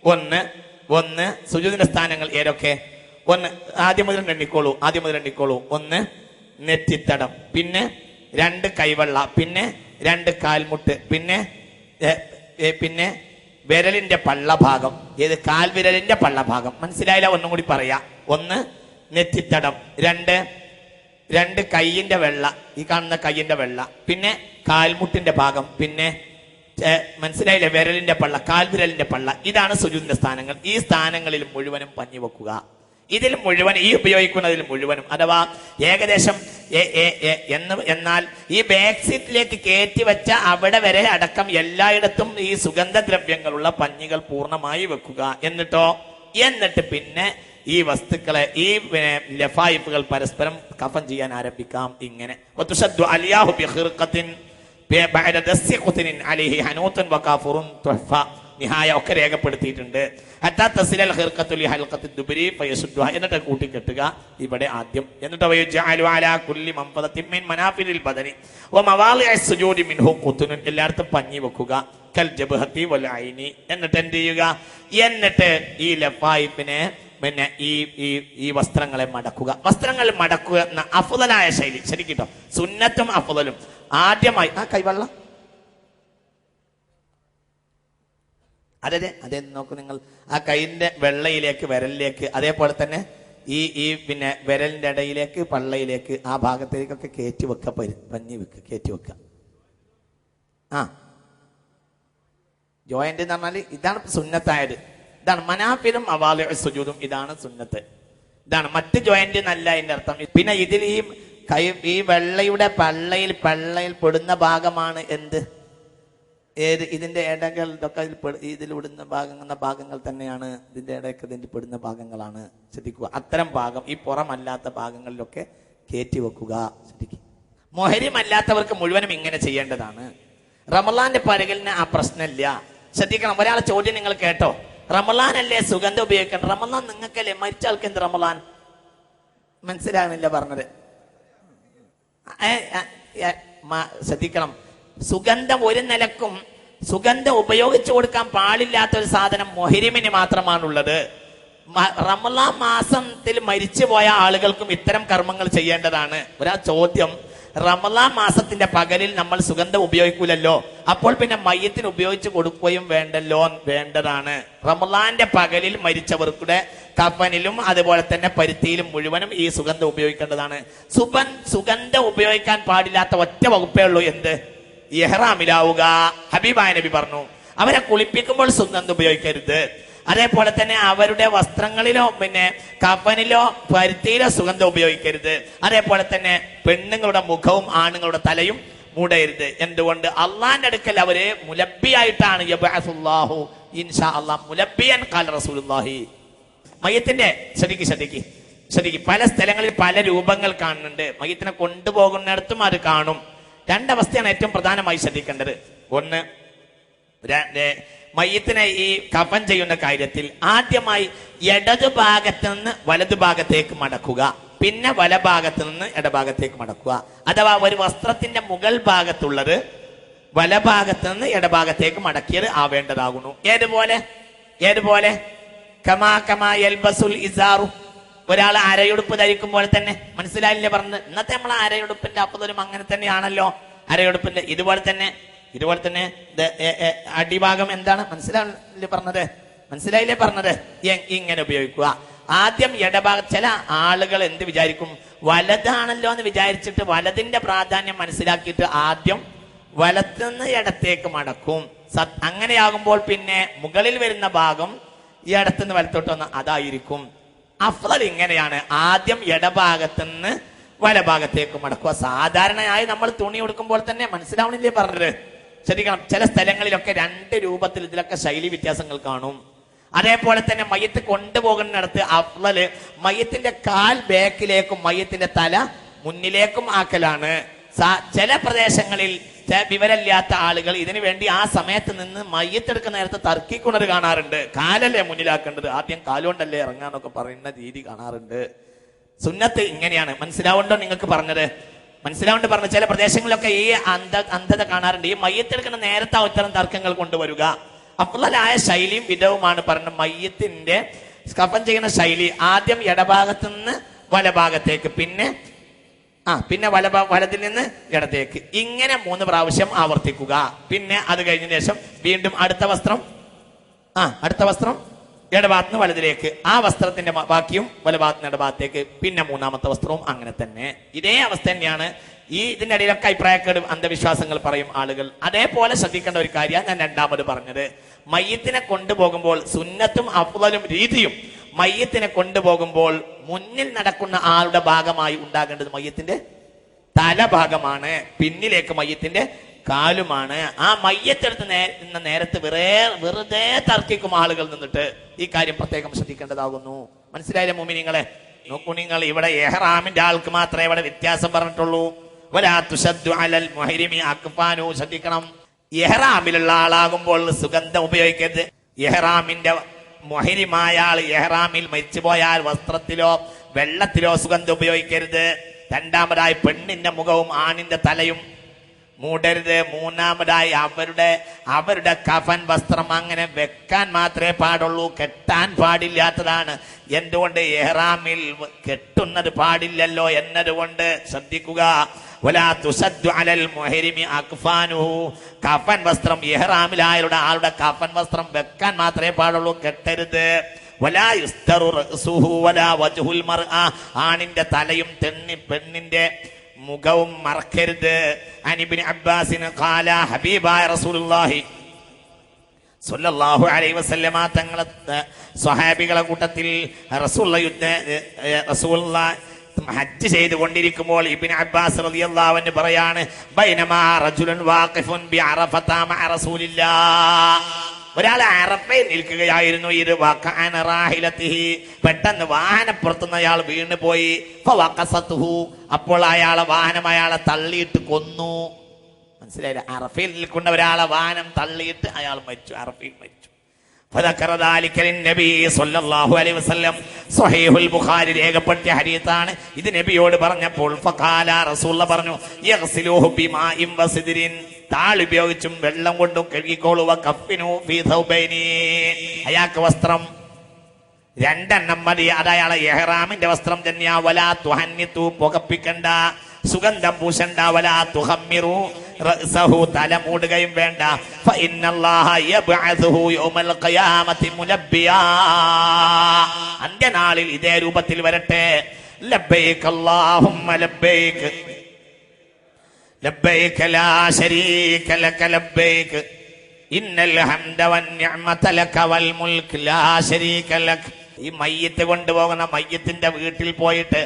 1 സുജൂദിന്റെ സ്ഥാനങ്ങൾ ഏതൊക്കെ? 1 ആദ്യം മുതൽ എണ്ണിക്കോളൂ. 1 നെറ്റിത്തടം, പിന്നെ 2 കൈവെള്ള, പിന്നെ 2 കാൽമുട്ട്, പിന്നെ വിരലിന്റെ പള്ളഭാഗം. ഏത്? കാൽവിരലിന്റെ പള്ളഭാഗം. മനസ്സിലായില്ല? ഒന്നും കൂടി പറയാ. 1 നെറ്റിത്തടം, 2 കൈയിന്റെ വെള്ള, ഈ കാണുന്ന കൈയിന്റെ വെള്ള, പിന്നെ കാൽമുട്ടിന്റെ ഭാഗം, പിന്നെ മനസ്സിലായില്ലേ? വിരലിന്റെ പള്ള, കാൽവിരലിന്റെ പള്ള. ഇതാണ് സുജൂദിന്റെ സ്ഥാനങ്ങൾ. ഈ സ്ഥാനങ്ങളിൽ മുഴുവനും പഞ്ഞി വെക്കുക. ഇതിൽ മുഴുവൻ, ഈ ഉപയോഗിക്കുന്നതിൽ മുഴുവനും, അഥവാ ഏകദേശം എന്നാൽ ഈ ബാക്ക് സീറ്റിലേക്ക് കയറ്റി വെച്ച അവിടെ വരെ അടക്കം എല്ലായിടത്തും ഈ സുഗന്ധദ്രവ്യങ്ങളുള്ള പഞ്ഞികൾ പൂർണ്ണമായി വെക്കുക. എന്നിട്ട് പിന്നെ ഈ വസ്തുക്കളെ, ഈ ലഫായിഫുകൾ പരസ്പരം കഫൻ ചെയ്യാൻ ആരംഭിക്കാം. ഇങ്ങനെ നിഹായ ഒക്കെ രേഖപ്പെടുത്തിയിട്ടുണ്ട്. എന്നിട്ട് കൂട്ടിക്കെട്ടുക ഇവിടെ ആദ്യം. എന്നിട്ട് എല്ലായിടത്തും പഞ്ഞി വെക്കുക. എന്നിട്ട് എന്ത് ചെയ്യുക? എന്നിട്ട് ഈ ലഫായിഫിനെ, പിന്നെ ഈ വസ്ത്രങ്ങളെ മടക്കുക. വസ്ത്രങ്ങൾ മടക്കുക എന്ന അഫ്ളലായ ശൈലി. ശരിക്കും സുന്നത്തും അഫ്ളലും. ആദ്യമായി ആ കൈവെള്ള, അതെ നോക്കൂ നിങ്ങൾ. ആ കൈയിന്റെ വെള്ളയിലേക്ക്, വിരലിലേക്ക്, അതേപോലെ തന്നെ ഈ പിന്നെ വിരലിന്റെ ഇടയിലേക്ക് പള്ളയിലേക്ക് ആ ഭാഗത്തേക്കൊക്കെ കയറ്റി വെക്ക, പഞ്ഞി വെക്കുക, കയറ്റി വെക്കുക. ആ ജോയിന്റ് എന്ന് പറഞ്ഞാൽ ഇതാണ് സുന്നത്തായത്. ഇതാണ് മനാഫിലും അവാലി സുജൂദും, ഇതാണ് സുന്നത്ത്. ഇതാണ് മറ്റ് ജോയിന്റ് എന്നല്ല അതിന്റെ അർത്ഥം. പിന്നെ ഇതിൽ ഈ വെള്ളയുടെ പള്ളയിൽ പെടുന്ന ഭാഗമാണ് എന്ത്, ഏത് ഇതിന്റെ ഇടകൾ ഇതൊക്കെ ഇതിൽ വിടുന്ന ഭാഗങ്ങൾ തന്നെയാണ്, ഇതിന്റെ ഇടയ്ക്ക് ഇതിൽ പെടുന്ന ഭാഗങ്ങളാണ്. ശ്രദ്ധിക്കുക, അത്തരം ഭാഗം ഈ പുറമല്ലാത്ത ഭാഗങ്ങളിലൊക്കെ കയറ്റി വെക്കുക. ശ്രദ്ധിക്കുക, മുഹരിമല്ലാത്തവർക്ക് മുഴുവനും ഇങ്ങനെ ചെയ്യേണ്ടതാണ്. റമളാന്റെ പരകലിന് ആ പ്രശ്നമില്ല. ശ്രദ്ധിക്കണം, ഒരാളെ ചോദ്യം നിങ്ങൾ കേട്ടോ, റമളാനല്ലേ സുഗന്ധം ഉപയോഗിക്കണം? റമളാൻ നിങ്ങൾക്കല്ലേ, മരിച്ച ആൾക്ക് എന്ത് റമളാൻ? മനസ്സിലാകുന്നില്ല പറഞ്ഞത്. ശ്രദ്ധിക്കണം, സുഗന്ധം ഒരു നിലക്കും സുഗന്ധം ഉപയോഗിച്ചു കൊടുക്കാൻ പാടില്ലാത്ത ഒരു സാധനം മുഹരിമിന് മാത്രമാണുള്ളത്. റമളാൻ മാസത്തിൽ മരിച്ചു പോയ ആളുകൾക്കും ഇത്തരം കർമ്മങ്ങൾ ചെയ്യേണ്ടതാണ്. ഒരാ ചോദ്യം, റമളാൻ മാസത്തിന്റെ പകലിൽ നമ്മൾ സുഗന്ധം ഉപയോഗിക്കൂലല്ലോ, അപ്പോൾ പിന്നെ മയ്യത്തിന് ഉപയോഗിച്ച് കൊടുക്കുകയും വേണ്ടതാണ്. റമളാന്റെ പകലിൽ മരിച്ചവർക്കുടെ കഫനിലും അതുപോലെ തന്നെ പരുത്തിയിലും മുഴുവനും ഈ സുഗന്ധം ഉപയോഗിക്കേണ്ടതാണ്. സുഗന്ധം ഉപയോഗിക്കാൻ പാടില്ലാത്ത ഒറ്റ വകുപ്പേ ഉള്ളൂ, എന്ത്? ഇഹ്റാമിലാവുക. ഹബീബായ നബി പറഞ്ഞു, അവരെ കുളിപ്പിക്കുമ്പോൾ സുഗന്ധം ഉപയോഗിക്കരുത്. അതേപോലെ തന്നെ അവരുടെ വസ്ത്രങ്ങളിലോ പിന്നെ കഫനിലോ പരുത്തിയിലോ സുഗന്ധം ഉപയോഗിക്കരുത്. അതേപോലെ തന്നെ പെണ്ണുങ്ങളുടെ മുഖവും ആണുങ്ങളുടെ തലയും മൂടരുത്. എന്തുകൊണ്ട്? അള്ളാന്റെ അടുക്കൽ അവര് മുലബിയായിട്ടാണ് യബ്അസുല്ലാഹു ഇൻഷാ അല്ലാഹ് മുലബിയൻ ഖാല റസൂലുള്ളാഹി. മയ്യത്തിന്റെ ശ്രദ്ധിക്ക് പല സ്ഥലങ്ങളിൽ പല രൂപങ്ങൾ കാണുന്നുണ്ട്. മയ്യത്തിനെ കൊണ്ടുപോകുന്നിടത്തും അത് കാണും. രണ്ടവസ്ഥയാണ് ഏറ്റവും പ്രധാനമായി ശ്രദ്ധിക്കേണ്ടത്. ഒന്ന്, മയ്യത്തിനെ ഈ കഫൻ ചെയ്യുന്ന കാര്യത്തിൽ ആദ്യമായി ഇടതു ഭാഗത്ത് നിന്ന് വലതു ഭാഗത്തേക്ക് മടക്കുക, പിന്നെ വലഭാഗത്ത് നിന്ന് ഇടഭാഗത്തേക്ക് മടക്കുക. അഥവാ ഒരു വസ്ത്രത്തിന്റെ മുകൾ ഭാഗത്തുള്ളത് വലഭാഗത്ത് നിന്ന് ഇടഭാഗത്തേക്ക് മടക്കിയത് ആവേണ്ടതാകുന്നു. ഏതുപോലെ കമാ യൽബസുൽ ഇസാറു, ഒരാൾ അരയുടുപ്പ് ധരിക്കുമ്പോൾ തന്നെ. മനസ്സിലായില്ലേ പറഞ്ഞത്? ഇന്നത്തെ നമ്മൾ അരയുടുപ്പിന്റെ അപ്പതലും അങ്ങനെ തന്നെയാണല്ലോ. അരയുടുപ്പിന്റെ ഇതുപോലെ തന്നെ അടിഭാഗം എന്താണ്? മനസ്സിലായില്ലേ പറഞ്ഞത്? ഇങ്ങനെ ഉപയോഗിക്കുക. ആദ്യം ഇടഭാഗം. ചില ആളുകൾ എന്ത് വിചാരിക്കും, വലതാണല്ലോ എന്ന് വിചാരിച്ചിട്ട് വലതിന്റെ പ്രാധാന്യം മനസ്സിലാക്കിയിട്ട് ആദ്യം വലത്തുനിന്ന് ഇടത്തേക്ക് മടക്കും. അങ്ങനെയാകുമ്പോൾ പിന്നെ മുകളിൽ വരുന്ന ഭാഗം ഈ ഇടത്തുനിന്ന് വലത്തോട്ട് വന്ന അതായിരിക്കും അഫ്ളൽ. ഇങ്ങനെയാണ്, ആദ്യം ഇടഭാഗത്തുനിന്ന് വലഭാഗത്തേക്ക് മടക്കുക. സാധാരണയായി നമ്മൾ തുണി ഉടുക്കുമ്പോൾ തന്നെ. മനസ്സിലാവണില്ലേ പറഞ്ഞത്? ശ്രദ്ധിക്കണം, ചില സ്ഥലങ്ങളിലൊക്കെ രണ്ട് രൂപത്തിൽ ഇതിലൊക്കെ ശൈലി വ്യത്യാസങ്ങൾ കാണും. അതേപോലെ തന്നെ മയ്യത്ത് കൊണ്ടുപോകുന്നിടത്ത് അഫ്ളല് മയ്യത്തിന്റെ കാൽ ബാക്കിലേക്കും മയ്യത്തിന്റെ തല മുന്നിലേക്കും ആക്കലാണ്. ചില പ്രദേശങ്ങളിൽ വിവരമില്ലാത്ത ആളുകൾ ഇതിനു വേണ്ടി ആ സമയത്ത് നിന്ന് മയ്യത്തെടുക്കുന്ന നേരത്തെ തർക്കിക്കുന്നത് കാണാറുണ്ട്. കാലല്ലേ മുന്നിലാക്കേണ്ടത്, ആദ്യം കാലുകൊണ്ടല്ലേ ഇറങ്ങാന്നൊക്കെ പറയുന്ന രീതി കാണാറുണ്ട്. സുന്നത്ത് ഇങ്ങനെയാണ്. മനസ്സിലാവുണ്ടോ നിങ്ങൾക്ക് പറഞ്ഞത്? മനസ്സിലാവുണ്ട് പറഞ്ഞ ചില പ്രദേശങ്ങളിലൊക്കെ ഈ അന്ധത കാണാറുണ്ട്. ഈ മയ്യത്തെടുക്കുന്ന നേരത്തെ ഇത്തരം തർക്കങ്ങൾ കൊണ്ടുവരിക അഫ്ളലായ ശൈലിയും വിധവുമാണ് പറഞ്ഞത്. മയ്യത്തിന്റെ കഫൻ ചെയ്യുന്ന ശൈലി ആദ്യം ഇടഭാഗത്ത് നിന്ന് വലഭാഗത്തേക്ക്, പിന്നെ വലതിൽ നിന്ന് ഇടത്തേക്ക്, ഇങ്ങനെ 3 പ്രാവശ്യം ആവർത്തിക്കുക. പിന്നെ അത് കഴിഞ്ഞ ശേഷം വീണ്ടും അടുത്ത വസ്ത്രം ഇടഭാഗത്ത് നിന്ന് വലതിലേക്ക്, ആ വസ്ത്രത്തിന്റെ ബാക്കിയും വലഭാഗത്ത് നിന്ന് ഇടഭാഗത്തേക്ക്, പിന്നെ 3ാമത്തെ വസ്ത്രവും അങ്ങനെ തന്നെ. ഇതേ അവസ്ഥ തന്നെയാണ്. ഇതിന്റെ ഇടയിലൊക്കെ അഭിപ്രായക്കേട് അന്ധവിശ്വാസങ്ങൾ പറയും ആളുകൾ. അതേപോലെ ശ്രദ്ധിക്കേണ്ട ഒരു കാര്യമാണ് ഞാൻ രണ്ടാമത് പറഞ്ഞത്. മയ്യത്തിനെ കൊണ്ടുപോകുമ്പോൾ സുന്നത്തും അഫ്ളലും രീതിയും മയ്യത്തിനെ കൊണ്ടുപോകുമ്പോൾ മുന്നിൽ നടക്കുന്ന ആളുടെ ഭാഗമായി ഉണ്ടാകേണ്ടത് മയ്യത്തിന്റെ തലഭാഗമാണ്, പിന്നിലേക്ക് മയ്യത്തിന്റെ കാലുമാണ്. ആ മയ്യത്തെടുത്ത് നേരത്ത് വെറുതെ തർക്കിക്കും ആളുകൾ നിന്നിട്ട്. ഈ കാര്യം പ്രത്യേകം ശ്രദ്ധിക്കേണ്ടതാകുന്നു. മനസ്സിലായില്ലേ മോമിനിങ്ങളെ? നോക്കൂ നിങ്ങൾ, ഇവിടെ ഇഹ്റാമിന്റെ ആൾക്ക് മാത്രമേ ഇവിടെ വ്യത്യാസം പറഞ്ഞിട്ടുള്ളൂ. വലാ തുശദ്ദു അലൽ മുഹരിമി അക്ഫാനു. ശ്രദ്ധിക്കണം, ഇഹ്റാമിലുള്ള ആളാകുമ്പോൾ സുഗന്ധം ഉപയോഗിക്കരുത്. ഇഹ്റാമിന്റെ മുഹരിമായ ആൾ ഇഹ്റാമിൽ മരിച്ചുപോയാൽ വസ്ത്രത്തിലോ വെള്ളത്തിലോ സുഗന്ധം ഉപയോഗിക്കരുത്. രണ്ടാമതായി പെണ്ണിന്റെ മുഖവും ആണിന്റെ തലയും മൂടരുത്. മൂന്നാമതായി അവരുടെ കഫൻ വസ്ത്രം അങ്ങനെ വെക്കാൻ മാത്രമേ പാടുള്ളൂ, കെട്ടാൻ പാടില്ലാത്തതാണ്. എന്തുകൊണ്ട്? ഇഹ്റാമിൽ കെട്ടുന്നത് പാടില്ലല്ലോ എന്നതുകൊണ്ട്. ശ്രദ്ധിക്കുക, വലാ തുസദ്ദു അലൽ മുഹരിമി അക്ഫാനുഹു. കഫൻ വസ്ത്രം ഇഹ്റാമിലായുള്ള ആളുടെ കഫൻ വസ്ത്രം വെക്കാൻ മാത്രമേ പാടുള്ളൂ, കെട്ടരുത്. വലാ യുസ്തറു റഅ്സുഹു വലാ വജ്ഹുൽ മർഅ, ആണിന്റെ തലയും പെണ്ണിന്റെ മുഖവും മറക്കരുത്. അനിബ്നു അബ്ബാസിന് ഖാല, ഹബീബായ റസൂലുള്ളാഹി സ്വല്ലല്ലാഹു അലൈഹി വസല്ലമ തങ്ങളെ സ്വഹാബികളെ കൂട്ടത്തിൽ റസൂലുള്ളാഹി ഹജ്ജ് ചെയ്തുകൊണ്ടിരിക്കുമ്പോൾ ഇബ്നു അബ്ബാസ് റളിയല്ലാഹു അൻഹു പറയാണ്, ബൈനമാ റജുലുൻ വാഖിഫുൻ ബിഅറഫത മഅ റസൂലില്ലാഹ്, ഒരാൾ അറഫയിൽ നിൽക്കുകയായിരുന്നു. ഇത് വഖഅന റാഹിലതിഹി, പെട്ടെന്ന് വാഹനപ്പുറത്തുനിന്ന് അയാൾ വീണ് പോയി. ഫവഖസതുഹു, അപ്പോൾ അയാളെ വാഹനം അയാളെ തള്ളിയിട്ട് കൊന്നു. മനസ്സിലായില്ല? അറഫയിൽ നിൽക്കുന്ന ഒരാളെ വാഹനം തള്ളിയിട്ട് അയാൾ മരിച്ചു, അറഫയിൽ മരിച്ചു. ഫദക്കറ ദാലിക ലിന്നബി സ്വല്ലല്ലാഹു അലൈഹി വസല്ലം, സ്വഹീഹുൽ ബുഖാരി രേഖപ്പെടുത്തിയ ഹദീസാണ്. ഇത് നബിയോട് പറഞ്ഞപ്പോൾ ഫഖാല, റസൂലുള്ളാഹി പറഞ്ഞു, യഗ്സിലുഹു ബിമാഇൻ വസിദ്രിൻ, താള് ഉപയോഗിച്ചും വെള്ളം കൊണ്ടും കഴുകിക്കോളുക. കഫിനു ഫീ തൗബൈനി, അയാൾക്ക് വസ്ത്രം രണ്ടെണ്ണം മതി, അത് അയാളെ ഇഹ്റാമിന്റെ വസ്ത്രം തന്നെയാ. വലാ തുഹന്നിതു, പുകപ്പിക്കണ്ട, സുഗന്ധം പൂശണ്ട. വലാ തുഹമ്മിറു റഅ്സഹു, തല മൂടുകയും വേണ്ട. ഫഇന്നല്ലാഹ യബ്അസുഹു യൗമൽ ഖിയാമത്തി മുലബ്ബിയാ, അന്ത്യനാളിൽ ഇതേ രൂപത്തിൽ വരട്ടെ. ലബ്ബൈക അല്ലാഹുമ്മ ലബ്ബൈക ലബ്ബൈക ലാ ശരീക ലക ലബ്ബൈക ഇന്നൽ ഹംദ വന്നിഅമത ലക വൽ മുൽക്ക് ലാ ശരീക ലക. ഈ മയ്യത്ത് കൊണ്ടുപോകുന്ന മയ്യത്തിന്റെ വീട്ടിൽ പോയിട്ട്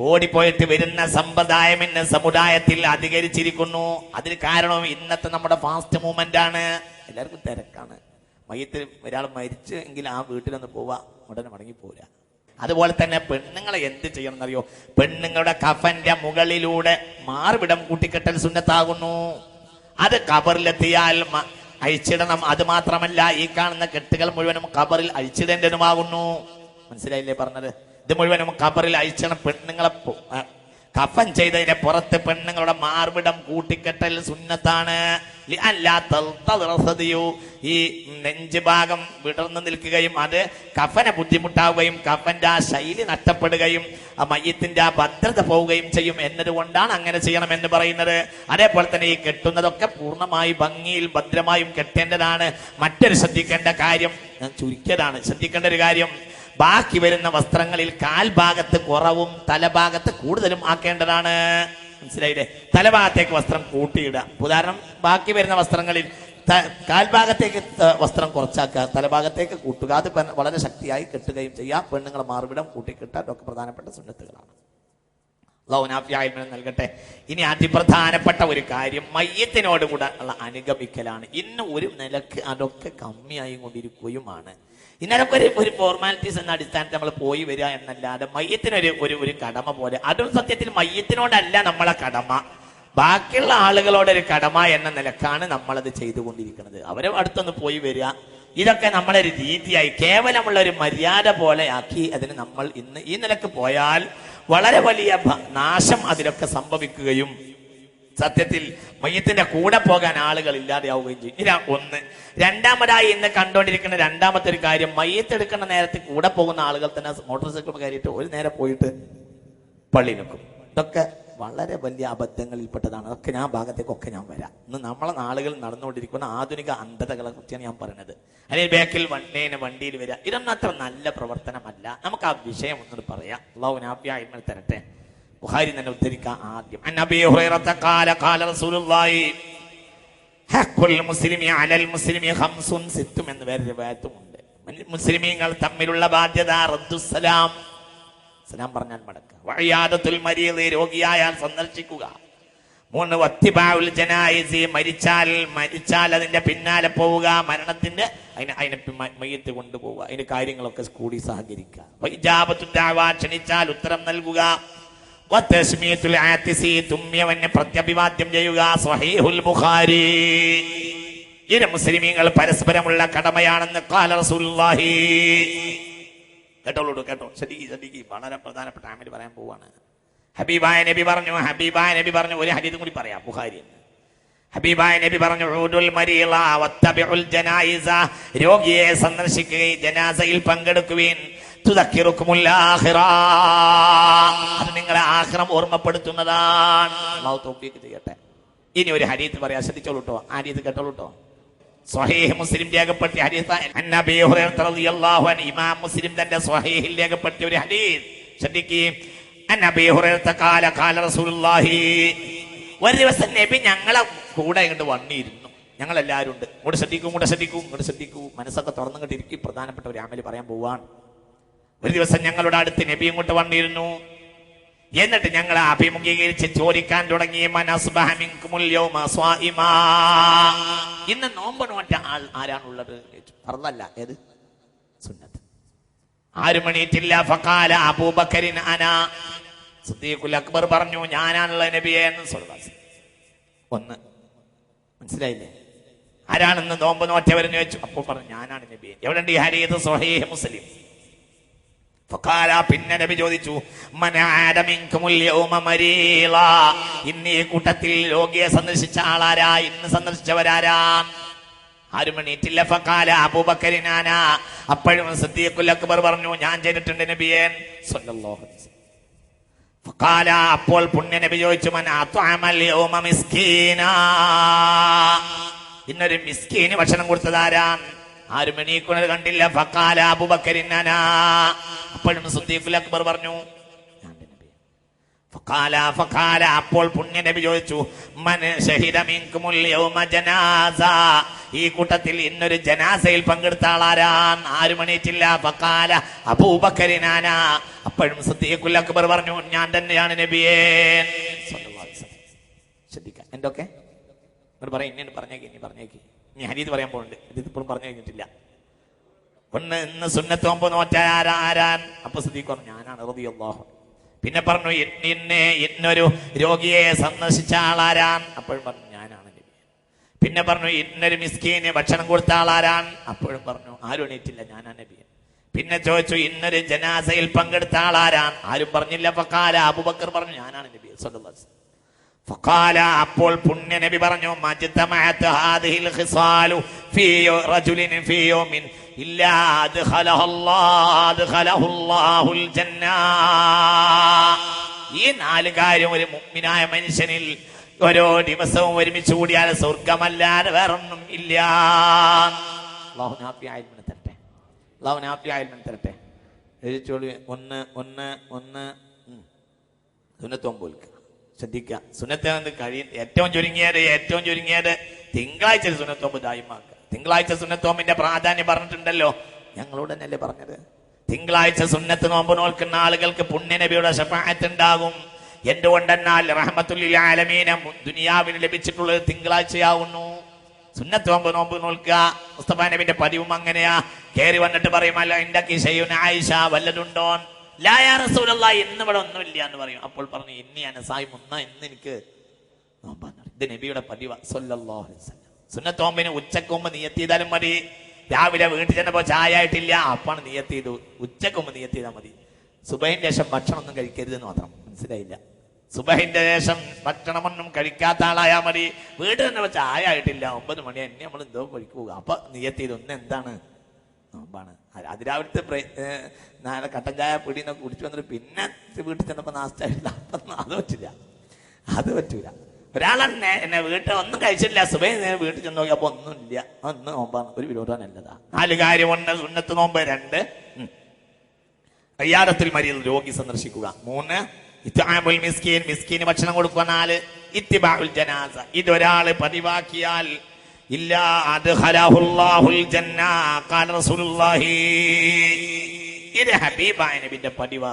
ഓടിപ്പോയിട്ട് വരുന്ന സമ്പ്രദായം ഇന്ന് സമുദായത്തിൽ അധികരിച്ചിരിക്കുന്നു. അതിന് കാരണം ഇന്നത്തെ നമ്മുടെ ഫാസ്റ്റ് മൂവ്മെന്റ് ആണ്. എല്ലാവർക്കും തിരക്കാണ്. മയ്യത്ത് ഒരാൾ മരിച്ചു എങ്കിൽ ആ വീട്ടിലൊന്ന് പോവാ, ഉടനെ മടങ്ങി പോരാ. അതുപോലെ തന്നെ പെണ്ണുങ്ങളെ എന്ത് ചെയ്യണം എന്നറിയോ? പെണ്ണുങ്ങളുടെ കഫന്റെ മുകളിലൂടെ മാർവിടം കൂട്ടിക്കെട്ടൽ സുന്നത്താകുന്നു. അത് ഖബറിലെത്തിയാൽ അഴിച്ചിടണം. അത് മാത്രമല്ല, ഈ കാണുന്ന കെട്ടുകൾ മുഴുവനും ഖബറിൽ അഴിച്ചിടേണ്ടതുമാകുന്നു. മനസ്സിലായില്ലേ പറഞ്ഞത്? ഇത് മുഴുവനും ഖബറിൽ അഴിച്ചണം. പെണ്ണുങ്ങളെ കഫൻ ചെയ്തതിന്റെ പുറത്ത് പെണ്ണുങ്ങളുടെ മാർവിടം കൂട്ടിക്കെട്ടൽ സുന്നത്താണ്. ഈ നെഞ്ച് ഭാഗം വിടർന്നു നിൽക്കുകയും അത് കഫനെ ബുദ്ധിമുട്ടാവുകയും കഫന്റെ ആ ശൈലി നഷ്ടപ്പെടുകയും ആ മയ്യത്തിന്റെ ആ ഭദ്രത പോവുകയും ചെയ്യും എന്നതുകൊണ്ടാണ് അങ്ങനെ ചെയ്യണമെന്ന് പറയുന്നത്. അതേപോലെ തന്നെ ഈ കെട്ടുന്നതൊക്കെ പൂർണ്ണമായി ഭംഗിയിൽ ഭദ്രമായും കെട്ടേണ്ടതാണ്. മറ്റൊരു ശ്രദ്ധിക്കേണ്ട കാര്യം, ഞാൻ ചുരുക്കിയതാണ്, ശ്രദ്ധിക്കേണ്ട ഒരു കാര്യം, ബാക്കി വരുന്ന വസ്ത്രങ്ങളിൽ കാൽഭാഗത്ത് കുറവും തലഭാഗത്ത് കൂടുതലും ആക്കേണ്ടതാണ്. മനസ്സിലായില്ലേ? തലഭാഗത്തേക്ക് വസ്ത്രം കൂട്ടിയിടുക. ഉദാഹരണം, ബാക്കി വരുന്ന വസ്ത്രങ്ങളിൽ കാൽഭാഗത്തേക്ക് വസ്ത്രം കുറച്ചാക്കുക, തലഭാഗത്തേക്ക് കൂട്ടുക. അത് വളരെ ശക്തിയായി കെട്ടുകയും ചെയ്യാം. പെണ്ണുങ്ങളെ മാർവിടം കൂട്ടിക്കിട്ടാൻ ഒക്കെ പ്രധാനപ്പെട്ട സുന്നത്തുകളാണ്. അല്ലാഹു നാഫിയായ ഇൽമ നൽകട്ടെ. ഇനി അതിപ്രധാനപ്പെട്ട ഒരു കാര്യം മയ്യത്തിനോട് കൂടെ ഉള്ള അനുഗമിക്കലാണ്. ഇന്ന് ഒരു നിലക്ക് അതൊക്കെ കമ്മിയായി കൊണ്ടിരിക്കുകയുമാണ്. ഇന്നലൊക്കെ ഒരു ഫോർമാലിറ്റീസ് എന്ന അടിസ്ഥാനത്തിൽ നമ്മൾ പോയി വരിക എന്നല്ലാതെ മയ്യത്തിനൊരു ഒരു കടമ പോലെ. അതും സത്യത്തിൽ മയ്യത്തിനോടല്ല നമ്മളെ കടമ, ബാക്കിയുള്ള ആളുകളോടൊരു കടമ എന്ന നിലക്കാണ് നമ്മളത് ചെയ്തുകൊണ്ടിരിക്കുന്നത്. അവരെ അടുത്തൊന്ന് പോയി വരിക, ഇതൊക്കെ നമ്മളൊരു രീതിയായി കേവലമുള്ള ഒരു മര്യാദ പോലെ ആക്കി അതിന് നമ്മൾ ഇന്ന് ഈ നിലക്ക് പോയാൽ വളരെ വലിയ നാശം അതിലൊക്കെ സംഭവിക്കുകയും സത്യത്തിൽ മയ്യത്തിന്റെ കൂടെ പോകാൻ ആളുകൾ ഇല്ലാതെയാവുകയും ചെയ്യും. ഇതാ ഒന്ന്. രണ്ടാമതായി ഇന്ന് കണ്ടുകൊണ്ടിരിക്കുന്ന രണ്ടാമത്തെ ഒരു കാര്യം, മയ്യത്തെടുക്കുന്ന നേരത്തെ കൂടെ പോകുന്ന ആളുകൾ തന്നെ മോട്ടോർ സൈക്കിൾ കയറിയിട്ട് ഒരു നേരം പോയിട്ട് പള്ളി നിൽക്കും. ഇതൊക്കെ വളരെ വലിയ അബദ്ധങ്ങളിൽപ്പെട്ടതാണ്. അതൊക്കെ ഞാൻ ഭാഗത്തേക്കൊക്കെ ഞാൻ വരാം. ഇന്ന് നമ്മളെ നാളുകൾ നടന്നുകൊണ്ടിരിക്കുന്ന ആധുനിക അന്ധതകളെ കുറിച്ചാണ് ഞാൻ പറയുന്നത്. അല്ലെങ്കിൽ ബാക്കിൽ വണ്ടിയിൽ വരിക, ഇതൊന്നും അത്ര നല്ല പ്രവർത്തനമല്ല. നമുക്ക് ആ വിഷയം ഒന്നും പറയാം. അല്ലാഹു നാഫിയായ ഇൽമ തരട്ടെ. ബുഖാരി തന്നെ ഉദ്ധരിക്കാം. ആദ്യം അബീ ഹുറൈറത ഖാല ഖാല റസൂലുള്ളാഹി ഹഖുൽ മുസ്ലിമി അലൽ മുസ്ലിമി ഖംസുൻ സിത്തും എന്ന് വേറെ റിവായത്തുമുണ്ട്. മുസ്ലിമീങ്ങൾ തമ്മിലുള്ള ബാധ്യത റദ്ദുസ്സലാം, സലാം പറഞ്ഞാൽ മടക്കുക. വഇയാദത്തുൽ മരീദ്, രോഗിയായാൽ സന്ദർശിക്കുക. 3 വത്തിബാഉൽ ജനായിസ്, മരിച്ചാൽ അതിന്റെ പിന്നാലെ പോവുക. മരണത്തിന്റെ അതിനെ മയ്യത്ത് കൊണ്ടുപോവുക. അതിന്റെ കാര്യങ്ങളൊക്കെ കൂടി സഹകരിക്കുക. വഇജാബത്തു ദഅവ, ക്ഷണിച്ചാൽ ഉത്തരം നൽകുക. വതസ്മിയത്തുൽ ആതിസി, തുമ്മിയവനെ പ്രത്യഭിവാദ്യം ചെയ്യുക. സ്വഹീഹുൽ ബുഖാരി. ഇത് മുസ്ലിമീങ്ങൾ പരസ്പരമുള്ള കടമയാണെന്ന് ഖാല റസൂലുള്ളാഹി. കേട്ടോ, ശ്രദ്ധിക്ക്, വളരെ പ്രധാനപ്പെട്ട ആമിൽ പറയാൻ പോവാണ്. ഹബീബായ നബി പറഞ്ഞു ഒരു ഹദീസ് കൂടി പറയാം, ബുഖാരി. ഹബീബായ നബി പറഞ്ഞു, ഉദുൽ മരീള വത്തബിഉൽ ജനായിസ, രോഗിയെ സന്ദർശിക്കുകയും ജനാസയിൽ പങ്കെടുക്കുകയും തുദക്കിറുക്കുമുൽ ആഖിറ, അത് നിങ്ങളെ ആഖിറം ഓർമ്മപ്പെടുത്തുന്നതാണ്. അല്ലാഹു തൗഫീഖ് ചെയ്യട്ടെ. ഇനി ഒരു ഹദീസ് പറയാം, ശ്രദ്ധിച്ചോളൂ കേട്ടോ, ഹദീസ് കേട്ടോളൂ കേട്ടോ. സ്വഹീഹ് മുസ്ലിം രേഖപ്പെടുത്തിയ ഹദീസാണ്. അന്നബി ഹുറൈറ റളിയല്ലാഹു അൻഹു ഇമാം മുസ്ലിം തന്റെ സ്വഹീഹിൽ രേഖപ്പെടുത്തിയ ഒരു ഹദീസ് ശ്രദ്ധിക്കുകയും. അന്നബി ഹുറൈറ ഖാല ഖാല റസൂലുള്ളാഹി, ഒരു ദിവസം നബി ഞങ്ങളെ കൂടെ ഇങ്ങോട്ട് വന്നിരുന്നു. ഞങ്ങളെല്ലാവരും ഉണ്ട്. ഇങ്ങോട്ട് ശ്രദ്ധിക്കൂ. മനസ്സൊക്കെ തുറന്നിട്ട് ഇരിക്കും. പ്രധാനപ്പെട്ട ഒരു അമല് പറയാൻ പോവാണ്. ഒരു ദിവസം ഞങ്ങളുടെ അടുത്ത് നബി ഇങ്ങോട്ട് വന്നിരുന്നു. എന്നിട്ട് ഞങ്ങളെ അഭിമുഖീകരിച്ച് ചോദിക്കാൻ തുടങ്ങി, ഇന്ന് നോമ്പ് നോറ്റ ആൾ ആരാണുള്ളത്? ഫർളല്ല, ഏത്? സുന്നത്ത്. ആരും എണീറ്റില്ല. ഫഖാല അബൂബക്കറിൻ അനാ, സിദ്ദീഖുൽ അക്ബർ പറഞ്ഞു, ഞാനാണുള്ള നബിയെ എന്ന്. ഒന്ന് മനസ്സിലായില്ലേ? ആരാണെന്ന് നോമ്പ് നോറ്റവരെന്ന് ചോദിച്ചു. അപ്പോൾ പറഞ്ഞു, ഞാനാണ് നബിയെ. എവിടെയുണ്ട് ഈ ഹദീസ്? സ്വഹീഹ് മുസ്ലിം. ഫഖാല, പിന്നെ നബി ചോദിച്ചു, മനാഅദ മിൻകുമുൽ യൗമ മരീള, ഇന്ന് ഈ കൂട്ടത്തിൽ രോഗിയെ സന്ദർശിച്ച ആളാരാ? ഇന്ന് സന്ദർശിച്ചവരാരാ? ആരും എണീറ്റില്ല. ഫഖാല അബൂബക്കറിൻ അനാ, അപ്പോഴും സിദ്ദീഖുൽ അക്ബർ പറഞ്ഞു, ഞാൻ ചെയ്തിട്ടുണ്ട് നബിയെ സ്വല്ലല്ലാഹു അലൈഹി വസല്ലം. ഫഖാല, അപ്പോൾ പുണ്യ നബി ചോദിച്ചു, മൻ അത്അമൽ യൗമ മിസ്കീനാ, ഇന്നൊരു മിസ്കീന് ഭക്ഷണം കൊടുത്തതാരാ? ആരും എണീക്കുന്നത് കണ്ടില്ല. ഫഖാല അബൂബക്കറിൻ അനാ, അപ്പോഴും സിദ്ദീഖുൽ അക്ബർ പറഞ്ഞു, ഫഖാല, അപ്പോൾ പുണ്യ നബി ചോദിച്ചു, മൻ ശഹിദ മിൻകുമുൽ യൗമ ജനാസ, ഈ കൂട്ടത്തിൽ ഇന്നൊരു ജനാസയിൽ പങ്കെടുത്ത ആളാരാൻ? ആരും എണീറ്റില്ല. ഫഖാല അബൂബക്കറിൻ അനാ, അപ്പോഴും സിദ്ദീഖുൽ അക്ബർ പറഞ്ഞു, ഞാൻ തന്നെയാണ് നബിയേ സ്വല്ലല്ലാഹു അലൈഹി വസല്ലം. ശ്രദ്ധിക്കാം. എന്തൊക്കെ പറഞ്ഞേക്ക്. ഇനി ഹദീസ് പറയാൻ പോകുന്നുണ്ട്. ഹദീസ് ഇപ്പോഴും പറഞ്ഞു കഴിഞ്ഞിട്ടില്ല. ഒന്ന്, ഇന്ന് സുന്നത്ത് നോമ്പ് നോറ്റ ആരാൻ? അപ്പൊ സിദ്ദീഖ് പറഞ്ഞു, ഞാനാണ് റളിയല്ലാഹു അൻഹു. പിന്നെ പറഞ്ഞു, ഇന്നൊരു രോഗിയെ സന്ദർശിച്ച ആളാരാൻ? അപ്പോഴും പറഞ്ഞു, ഞാനാണ് നബി. പിന്നെ പറഞ്ഞു, ഇന്നൊരു മിസ്കീന് ഭക്ഷണം കൊടുത്ത ആളാരാൻ? അപ്പോഴും പറഞ്ഞു, ആരും എണീറ്റില്ല, ഞാനാണ് നബി. പിന്നെ ചോദിച്ചു, ഇന്നൊരു ജനാസയിൽ പങ്കെടുത്ത ആളാരാൻ? ആരും പറഞ്ഞില്ല. ഫഖാല അബൂബക്കർ പറഞ്ഞു, ഞാനാണ് നബി സ്വല്ലല്ലാഹു അലൈഹി വസല്ലം. ഫഖാല, അപ്പോൾ പുണ്യ നബി പറഞ്ഞു, മജ്തമഅത് ഹാദിഹിൽ ഖിസാലു ഫീ റജുലിൻ ഫീ യൗമിൻ ഇല്ലാ അദ്ഖലഹുല്ലാഹുൽ ജന്ന. ഈ 4 കാര്യം ഒരു മുഅ്മിനായ മനുഷ്യനിൽ ഓരോ ദിവസവും ഒരുമിച്ച് കൂടിയാൽ സ്വർഗമല്ലാതെ വേറൊന്നും ഇല്ല. അല്ലാഹു നാഫിയായ ഇൽമിനെ തരട്ടെ. എഴുതിച്ചോളി. ഒന്ന് സുന്നത്ത് ശ്രദ്ധിക്കുക. സുന്നത്ത് കഴിയും ഏറ്റവും ചുരുങ്ങിയത് തിങ്കളാഴ്ച സുന്നത്ത് നോമ്പ് ദായിമാക്കുക. തിങ്കളാഴ്ച സുന്നത്ത് നോമ്പിന്റെ പ്രാധാന്യം പറഞ്ഞിട്ടുണ്ടല്ലോ, ഞങ്ങളോട് തന്നെയല്ലേ പറഞ്ഞത്. തിങ്കളാഴ്ച സുന്നത്ത് നോമ്പ് നോൽക്കുന്ന ആളുകൾക്ക് പുണ്യ നബിയുടെ ശഫാഅത്ത് ഉണ്ടാകും. എന്തുകൊണ്ടെന്നാൽ റഹ്മത്തുൽ ലിൽ ആലമീന ദുനിയാവിന് ലഭിച്ചിട്ടുള്ളത് തിങ്കളാഴ്ചയാവുന്നു. സുന്നത്ത് നോമ്പ് നോൽക്കുക മുസ്തഫ നബിന്റെ പതിവും അങ്ങനെയാ. കയറി വന്നിട്ട് പറയും, അല്ല ഇൻദകി ശൈഉൻ ആയിഷ, വല്ലതുണ്ടോ? ലാ യാ റസൂലല്ലാഹ്, ഇന്ന് ഇവിടെ ഒന്നുമില്ല എന്ന് പറയും. അപ്പോൾ പറഞ്ഞു, ഇന്നി അന സായിം, ഇന്ന് എനിക്ക് നോമ്പാണ്. ഇത് നബിയുടെ പതിവാ സ്വല്ലല്ലാഹു അലൈഹി വസല്ലം. സുന്നത്ത് നോമ്പിന് ഉച്ചക്ക് മുമ്പ് നിയത്ത് ചെയ്താലും മതി. രാവിലെ വീട്ടിൽ ചെന്നപ്പോ ചായ ആയിട്ടില്ല, അപ്പാണ് നിയത്ത് ചെയ്തു. ഉച്ചക്ക് മുമ്പ് നിയത്ത് ചെയ്താൽ മതി. സുബഹിന്റെ ശേഷം ഭക്ഷണം ഒന്നും കഴിക്കരുതെന്ന് മാത്രം. മനസ്സിലായില്ല? സുബഹിന്റെ ശേഷം ഭക്ഷണമൊന്നും കഴിക്കാത്ത ആളായാൽ മതി. വീട്ടിൽ ചെന്നപ്പോ ചായ ആയിട്ടില്ല, 9 മണി എന്നെ നമ്മൾ എന്തോ കഴിക്കുക, അപ്പൊ നിയത്ത് ചെയ്തു. ഒന്ന് എന്താണ്? നോമ്പാണ്. അതിരാവിലത്തെ നാളെ കട്ടൻ ചായ പിടിന്നൊക്കെ കുടിച്ചു വന്നിട്ട് പിന്നെ വീട്ടിൽ ചെന്നപ്പോ നാസ്ത ആയിട്ടില്ല, അപ്പം അത് പറ്റൂല. ഒരാളെന്നെ എന്നെ വീട്ടിൽ ഒന്നും കഴിച്ചില്ല, സുബഹി വീട്ടിൽ ചെന്ന് നോക്കിയപ്പോ ഒന്നുമില്ല, ഒന്ന് നോമ്പാണ്. ഒരു വിരോധനല്ലതാ. 4 കാര്യം. 1 സുന്നത്ത് നോമ്പ്. 2 ഇയാദത്തുൽ മരീദ്, രോഗി സന്ദർശിക്കുക. 3 ഇത്ആമുൽ മിസ്കീൻ, മിസ്കീന് ഭക്ഷണം കൊടുക്കുക. 4 ഇത്തിബാഉൽ ജനാസ, ഇതൊരാള് പതിവാക്കിയാൽ ഇല്ലാ അദ്ഖലഹുല്ലാഹുൽ ജന്ന ഖാല റസൂലുള്ളാഹി. ഇത് ഹബീബായ നബിയുടെ പതിവാ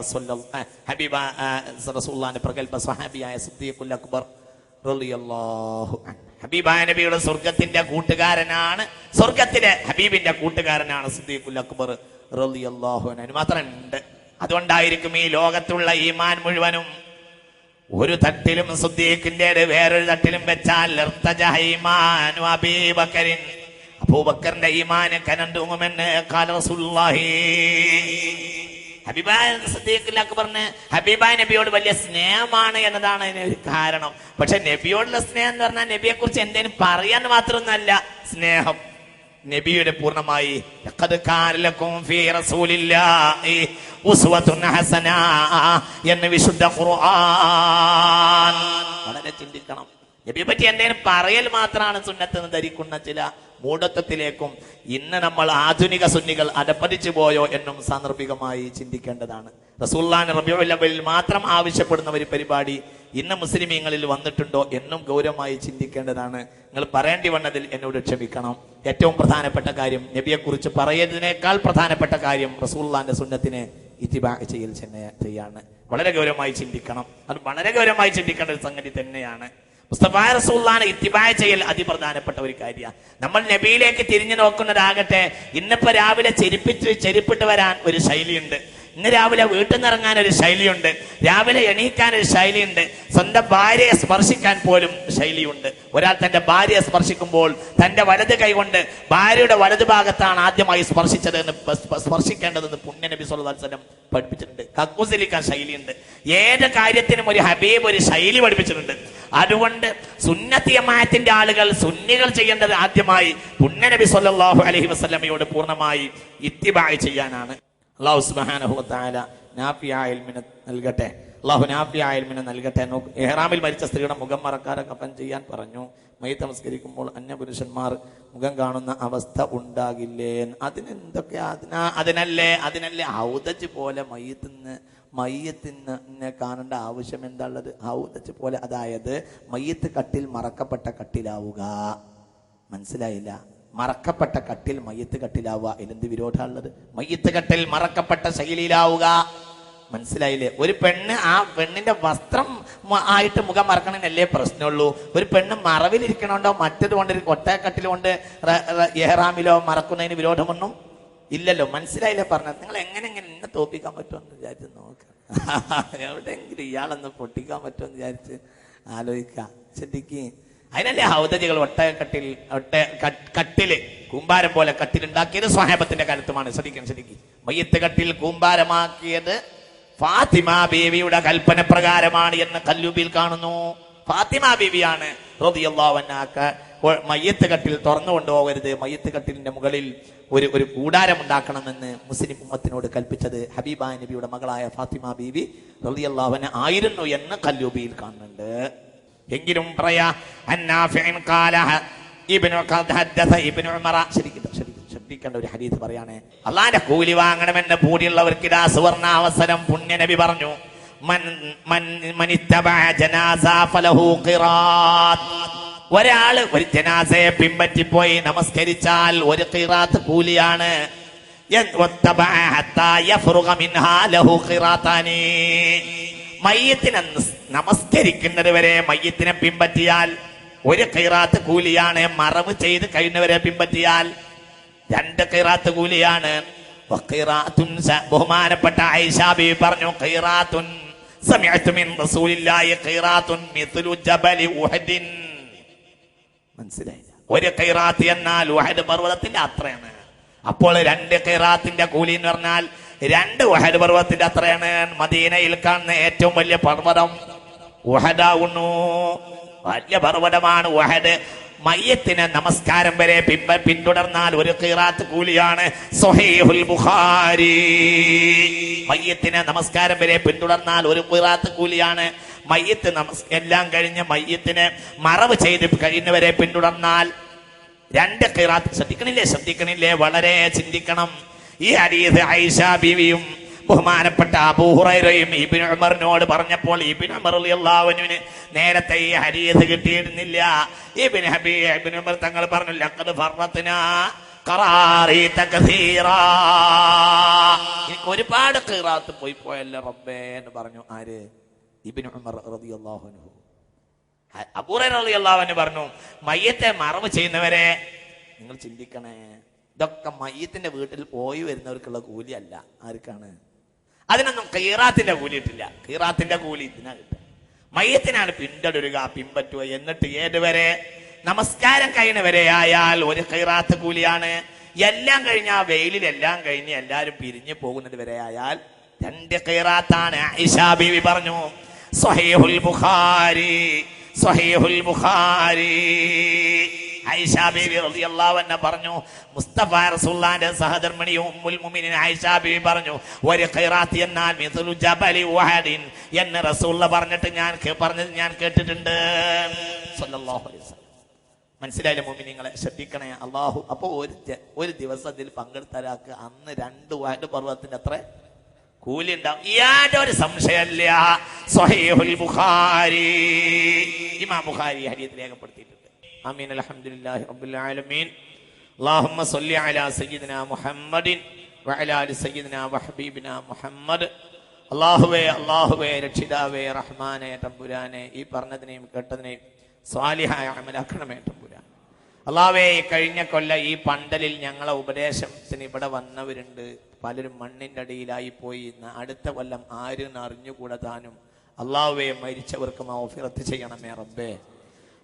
റസൂലുള്ളാഹിന്റെ പ്രഗൽഭ സ്വഹാബിയായ സിദ്ദീഖുൽ അക്ബർ റളിയല്ലാഹു അൻഹു. ഹബീബായ നബിയുടെ സ്വർഗത്തിന്റെ കൂട്ടുകാരനാണ്, സ്വർഗത്തിലെ ഹബീബിന്റെ കൂട്ടുകാരനാണ് സിദ്ദീഖുൽ അക്ബർ റളിയല്ലാഹു അൻഹു. മാത്രമുണ്ട്. അതുകൊണ്ടായിരിക്കും ഈ ലോകത്തുള്ള ഈമാൻ മുഴുവനും ഒരു തട്ടിലും സിദ്ദീഖിന്റേത് വേറൊരു തട്ടിലും വെച്ചാൽ അബൂബക്കറിന്റെ ഈമാൻ കനന്തൂങ്ങുമെന്ന് ഖാല റസൂലുള്ളാഹി. ഹബീബായ സിദ്ദീഖുൽ അക്ബറിന് ഹബീബായ നബിയോട് വലിയ സ്നേഹമാണ് എന്നതാണ് അതിനൊരു കാരണം. പക്ഷെ നബിയോടുള്ള സ്നേഹം എന്ന് പറഞ്ഞാൽ നബിയെ കുറിച്ച് എന്തെങ്കിലും പറയാൻ മാത്രമൊന്നുമല്ല സ്നേഹം. നബിയുടെ പൂർണ്ണമായി ലഖദ് കാന ലക്കും ഫീ റസൂലില്ലാഹി ഉസ്വത്തുൻ ഹസന എന്ന് വിശുദ്ധ ഖുർആൻ. വളരെ ചിന്തിക്കണം. നബിയെ പറ്റി എന്തെങ്കിലും പറയൽ മാത്രമാണ് സുന്നത്ത് എന്ന് ധരിക്കുന്ന ചില മൂഢത്വത്തിലേക്കും ഇന്ന് നമ്മൾ ആധുനിക സുന്നികൾ അധപ്പതിച്ചു പോയോ എന്നും സാന്ദർഭികമായി ചിന്തിക്കേണ്ടതാണ്. റസൂലുള്ളാഹി റബീഉൽ അവ്വലിൽ മാത്രം ആവശ്യപ്പെടുന്ന ഒരു പരിപാടി ഇന്ന് മുസ്ലിമീങ്ങളിൽ വന്നിട്ടുണ്ടോ എന്നും ഗൗരവമായി ചിന്തിക്കേണ്ടതാണ്. നിങ്ങൾ പറയേണ്ടി വന്നതിൽ എന്നോട് ക്ഷമിക്കണം. ഏറ്റവും പ്രധാനപ്പെട്ട കാര്യം, നബിയെക്കുറിച്ച് പറയുന്നതിനേക്കാൾ പ്രധാനപ്പെട്ട കാര്യം റസൂലുള്ളാഹിന്റെ സുന്നത്തിനെ ഇത്തിബാ ചെയ്യാണ്. വളരെ ഗൗരവമായി ചിന്തിക്കണം. അത് വളരെ ഗൗരവമായി ചിന്തിക്കേണ്ട ഒരു സംഗതി തന്നെയാണ്. മുസ്തഫ റസൂലുള്ളാഹിനെ ഇത്തിബാ ചെയ്യൽ അതിപ്രധാനപ്പെട്ട ഒരു കാര്യമാണ്. നമ്മൾ നബിയിലേക്ക് തിരിഞ്ഞു നോക്കുന്നതാകട്ടെ, ഇന്നിപ്പോ രാവിലെ ചെരുപ്പിട്ട് വരാൻ ഒരു ശൈലിയുണ്ട്, ഇന്ന് രാവിലെ വീട്ടിൽ നിന്ന് ഇറങ്ങാൻ ഒരു ശൈലിയുണ്ട്, രാവിലെ എണീക്കാൻ ഒരു ശൈലിയുണ്ട്, സ്വന്തം ഭാര്യയെ സ്പർശിക്കാൻ പോലും ശൈലിയുണ്ട്. ഒരാൾ തന്റെ ഭാര്യയെ സ്പർശിക്കുമ്പോൾ തന്റെ വലത് കൈ കൊണ്ട് ഭാര്യയുടെ വലതു ഭാഗത്താണ് ആദ്യമായി സ്പർശിക്കേണ്ടതെന്ന് പുണ്യ നബി സല്ലല്ലാഹു അലൈഹി വസല്ലം പഠിപ്പിച്ചിട്ടുണ്ട്. കക്കൂസിലിക്കാൻ ശൈലിയുണ്ട്. ഏത് കാര്യത്തിനും ഒരു ഹബീബ് ഒരു ശൈലി പഠിപ്പിച്ചിട്ടുണ്ട്. അതുകൊണ്ട് സുന്നത്തി ജമാഅത്തിന്റെ ആളുകൾ, സുന്നികൾ ചെയ്യേണ്ടത് ആദ്യമായി പുണ്യ നബി സല്ലല്ലാഹു അലൈഹി വസല്ലമയോട് പൂർണ്ണമായി ഇത്തിബാ ചെയ്യാനാണ്. അല്ലാഹു സുബ്ഹാനഹു വ തആല നാഫിയായ ഇൽമിനെ നൽകട്ടെ. അല്ലാഹു നാഫിയായ ഇൽമിനെ നൽകട്ടെ. ഇഹ്റാമിൽ മരിച്ച സ്ത്രീയുടെ മുഖം മറക്കാതെ കഫൻ ചെയ്യാൻ പറഞ്ഞു. മയ്യിത്ത് നമസ്കരിക്കുമ്പോൾ അന്യപുരുഷന്മാർ മുഖം കാണുന്ന അവസ്ഥ ഉണ്ടാകില്ലേ? അതിനെന്തൊക്കെ അതിനല്ലേ ഔദജ് പോലെ മയ്യത്തിന് കാണേണ്ട ആവശ്യം എന്താ ഉള്ളത്? ഔദജ് പോലെ, അതായത് മയ്യത്ത് കട്ടിൽ മറക്കപ്പെട്ട കട്ടിലാവുക. മനസ്സിലായില്ല? മറക്കപ്പെട്ട കട്ടിൽ മയ്യത്ത് കട്ടിലാവുക, ഇതിലെന്ത് വിരോധമുള്ളത്? മയ്യത്ത് കട്ടിൽ മറക്കപ്പെട്ട ശൈലിയിലാവുക. മനസ്സിലായില്ലേ? ഒരു പെണ്ണ് ആ പെണ്ണിന്റെ വസ്ത്രം ആയിട്ട് മുഖം മറക്കണമെന്നല്ലേ പ്രശ്നമുള്ളൂ. ഒരു പെണ്ണ് മറവിലിരിക്കണോണ്ടോ മറ്റത് കൊണ്ട് ഒരു കൊട്ടക്കട്ടിൽ കൊണ്ട് ഇഹ്റാമിലോ മറക്കുന്നതിന് വിരോധമൊന്നും ഇല്ലല്ലോ. മനസ്സിലായില്ലേ പറഞ്ഞത്? നിങ്ങൾ എങ്ങനെ എന്നെ തോപ്പിക്കാൻ പറ്റുമെന്ന് വിചാരിച്ച് നോക്കാം. എവിടെയെങ്കിലും ഇയാളൊന്ന് പൊട്ടിക്കാൻ പറ്റുമെന്ന് വിചാരിച്ച് ആലോചിക്കാം. ശ്രദ്ധിക്കുക. അതിനല്ലേ ഹൗദജികൾ കട്ടില് കൂമ്പാരം പോലെ കട്ടിലുണ്ടാക്കിയത് സ്വഹാബത്തിന്റെ കാലത്തുമാണ്. ശ്രദ്ധിക്കും. മയ്യത്ത് കട്ടിൽ കൂമ്പാരമാക്കിയത് ഫാത്തിമ ബീവിയുടെ കൽപ്പന പ്രകാരമാണ് എന്ന് കല്ലുബിൽ കാണുന്നു. ഫാത്തിമ ബീവിയാണ് റളിയല്ലാഹു അൻഹാ മയ്യത്ത് കട്ടിൽ തുറന്നു കൊണ്ടുപോകരുത്, മയ്യത്ത് കട്ടിലിന്റെ മുകളിൽ ഒരു കൂടാരം ഉണ്ടാക്കണമെന്ന് മുസ്ലിം ഉമ്മത്തിനോട് കൽപ്പിച്ചത് ഹബീബായ നബിയുടെ മകളായ ഫാത്തിമ ബീവി റളിയല്ലാഹു അൻഹ ആയിരുന്നു എന്ന് കല്ലുബിൽ കാണുന്നുണ്ട്. എങ്കിലും പറയാ ശ്രദ്ധിക്കേണ്ട ഒരു ഹദീസ് പറയാണ്. അള്ളാന്റെ കൂലി വാങ്ങണമെന്ന് പൂതിയുള്ളവർക്ക് ഇതാ സുവർണ അവസരം. പുണ്യ നബി പറഞ്ഞു, ഒരാള് ഒരു ജനാസയെ പിൻപറ്റിപ്പോയി നമസ്കരിച്ചാൽ ഒരു ഖിറാത്ത് കൂലിയാണ്. മയ്യത്തിനെ നമസ്കരിക്കുന്നത് വരെ മയ്യത്തിനെ പിൻപറ്റിയാൽ ഒരു ഖിറാത്ത് കൂലിയാണ്. മറവ് ചെയ്ത് കഴിയുന്നവരെ പിൻപറ്റിയാൽ 2 ഖിറാത്ത് കൂലിയാണ്. ബഹുമാനപ്പെട്ട ആയിഷ ബീവി പറഞ്ഞു, ഖിറാത്തുൻ സമിഅതു മിൻ റസൂലില്ലാഹി ഖിറാത്തുൻ മിത്ലു ജബലി ഉഹദിൻ. മനസ്സിലായില്ല? ഒരു ഖിറാത്ത് എന്നാൽ ഉഹദ് പർവ്വതത്തിന്റെ അത്രയാണ്. അപ്പോൾ 2 ഖിറാത്തിന്റെ കൂലി എന്ന് പറഞ്ഞാൽ 2 ഉഹദ് പർവ്വതത്തിന്റെ അത്രയാണ്. മദീനയിൽ കാണുന്ന ഏറ്റവും വലിയ പർവ്വതം ഉഹദാവുന്നു. വലിയ പർവ്വതമാണ് ഉഹദ്. മയ്യത്തിന് നമസ്കാരം വരെ പിന്തുടർന്നാൽ ഒരു ഖിറാത്ത് കൂലിയാണ്. സ്വഹീഹുൽ ബുഖാരി. മയ്യത്തിന് നമസ്കാരം വരെ പിന്തുടർന്നാൽ ഒരു ഖിറാത്ത് കൂലിയാണ്. മയ്യത്ത് എല്ലാം കഴിഞ്ഞ് മയ്യത്തിന് മറവ് ചെയ്ത് കഴിയുന്നവരെ പിന്തുടർന്നാൽ 2 ഖിറാത്ത്. ശ്രദ്ധിക്കണില്ലേ? വളരെ ചിന്തിക്കണം. ഈ ഹദീസ് ആയിഷ ബീവിയും ബഹുമാനപ്പെട്ട അബൂ ഹുറൈറയും ഇബ്നു ഉമറിനോട് പറഞ്ഞപ്പോൾ ഇബ്നു ഉമർ റളിയല്ലാഹു അൻഹുവിന് നേരത്തെ ഈ ഹദീസ് കിട്ടിയിരുന്നില്ല. ഇബ്നു ഉമർ തങ്ങൾ പറഞ്ഞു, ലഖദ് ഫറത്നാ ഖറാരീത കസീറാ. എനിക്ക് ഒരുപാട് ഖിറാത്ത് പോയല്ലോ റബ്ബേ എന്ന് പറഞ്ഞു. ആര്? ഇബ്നു ഉമർ റളിയല്ലാഹു അൻഹു. അബൂ ഹുറൈറ റളിയല്ലാഹു അൻഹു പറഞ്ഞു, മയ്യത്തെ മറവ് ചെയ്യുന്നവരെ നിങ്ങൾ ചിന്തിക്കണേ, ഇതൊക്കെ മയ്യത്തിന്റെ വീട്ടിൽ പോയി വരുന്നവർക്കുള്ള കൂലിയല്ല. ആർക്കാണ്? അതിനൊന്നും ഖിറാത്തിന്റെ കൂലി ഇട്ടില്ല. ഖിറാത്തിന്റെ കൂലി ഇതിനാ കിട്ടുക. മയ്യത്തിനാണ് പിന്തുടരുക, പിൻപറ്റുക. എന്നിട്ട് ഏതുവരെ? നമസ്കാരം കഴിഞ്ഞവരെ ആയാൽ ഒരു ഖിറാത്ത് കൂലിയാണ്. എല്ലാം കഴിഞ്ഞ ആ വെയിലിൽ എല്ലാം കഴിഞ്ഞ് എല്ലാവരും പിരിഞ്ഞു പോകുന്നത് വരെ ആയാൽ 2 ഖിറാത്താണ്. ആയിഷ ബീവി പറഞ്ഞു, സ്വഹീഹുൽ ബുഖാരി. ആയിഷ ബീവി റളിയല്ലാഹു അൻഹ പറഞ്ഞു, മുസ്തഫ റസൂലുള്ളാഹിന്റെ സഹധർമ്മിണിയും ഉമ്മുൽ മുഅ്മിനീൻ ആയിഷ ബീവി പറഞ്ഞു, ഒരു ഖിറാത്ത് എന്നാൽ മിത്ലു ജബലി ഉഹദിൻ എന്ന് റസൂലുള്ള പറഞ്ഞത് ഞാൻ കേട്ടിട്ടുണ്ട്. സ്വല്ലല്ലാഹു അലൈഹി വസല്ലം. മനസ്സിലായില്ലേ മുഅ്മിനീങ്ങളെ? ശ്രദ്ധിക്കണേ. അള്ളാഹു അപ്പൊ ഒരു ദിവസത്തിൽ പങ്കെടുത്താലാക്ക് അന്ന് 2 വഹദ് പർവ്വതത്തിന്റെ അത്ര കൂലി ഉണ്ടാവും. യാതൊരു സംശയമില്ല. സ്വഹീഹുൽ ബുഖാരി, ഇമാം ബുഖാരി ഹദീസ് രേഖപ്പെടുത്തിയിട്ടുണ്ട്. ആമീൻ. അൽഹംദുലില്ലാഹി റബ്ബിൽ ആലമീൻ. അല്ലാഹുമ്മ സ്വല്ലി അലാ സയ്യിദിനാ മുഹമ്മദിൻ വഅലാ ആലി സയ്യിദിനാ വഹബീബിനാ മുഹമ്മദ്. അല്ലാഹുവേ രക്ഷിതാവേ റഹ്മാനേ തമ്പുരാനെ, ഈ പറഞ്ഞതിനെയും കേട്ടതിനെയും സ്വാലിഹായ അമലാക്കണമേ തമ്പുരാൻ. അല്ലാഹുവേ, കഴിഞ്ഞ കൊല്ല ഈ പന്തലിൽ ഞങ്ങളെ ഉപദേശത്തിന് ഇവിടെ വന്നവരുണ്ട്. പലരും മണ്ണിന്റെ അടിയിലായി പോയി. അടുത്ത കൊല്ലം ആരും അറിഞ്ഞുകൂടാ താനും. അല്ലാഹുവേ, മരിച്ചവർക്ക് മഗ്ഫിറത്ത് ചെയ്യണമേ റബ്ബേ.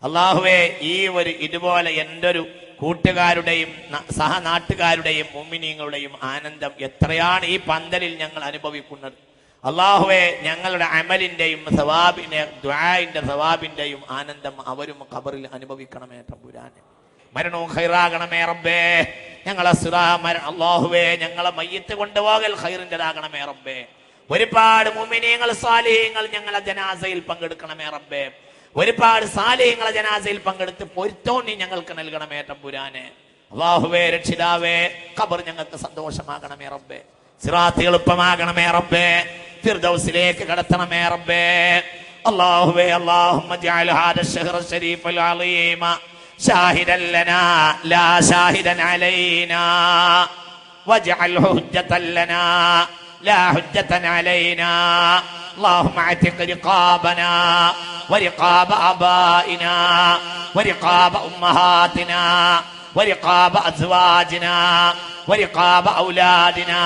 അല്ലാഹുവേ, ഇതുപോലെ എൻ്റെ ഒരു കൂട്ടുകാരുടെയും സഹനാട്ടുകാരുടെയും മുഅ്മിനീങ്ങളുടെയും ആനന്ദം എത്രയാണ് ഈ പന്തലിൽ ഞങ്ങൾ അനുഭവിക്കുന്നത്. അല്ലാഹുവേ, ഞങ്ങളുടെ അമലിന്റെയും ദുആഇന്റെ സവാബിന്റെയും ആനന്ദം അവരും ഖബറിൽ അനുഭവിക്കണമേ തമ്പുരാനെ. മരണവും ഖൈറാകണമേ റബ്ബേ. ഞങ്ങളെ അല്ലാഹുവേ, ഞങ്ങളെ മയ്യത്ത് കൊണ്ടുപോകൽ ഖൈറിൻ്റെതാകണമേ റബ്ബേ. ഒരുപാട് മുഅ്മിനീങ്ങൾ സാലിഹീങ്ങൾ ഞങ്ങളെ ജനാസയിൽ പങ്കെടുക്കണമേ റബ്ബേ. ഒരുപാട് സാലിഹീങ്ങളെ ജനാസയിൽ പങ്കെടുത്ത് പൊരുത്തവും നീ ഞങ്ങൾക്ക് നൽകണമേ തമ്പുരാനെ. അല്ലാഹുവേ, രക്ഷിതാവേ, ഖബർ ഞങ്ങൾക്ക് സന്തോഷമാകണമേ റബ്ബേ. സിറാത്ത് എളുപ്പമാകണമേ റബ്ബേ. ഫിർദൗസിലേക്ക് കടത്തണമേ റബ്ബേ. അല്ലാഹുവേ, അല്ലാഹുമ്മ ജഅൽ ഹാദ അശ്ശഹ്റ ശരീഫൽ അളീമ ഷാഹിദൻ ലനാ ലാ ഷാഹിദൻ അലൈനാ വജഅൽഹു ഹുജ്ജതൻ ലനാ ലാ ഹുജ്ജതൻ അലൈനാ. اللهم اعتق رقابنا ورقاب آبائنا ورقاب أمهاتنا ورقاب أزواجنا ورقاب أولادنا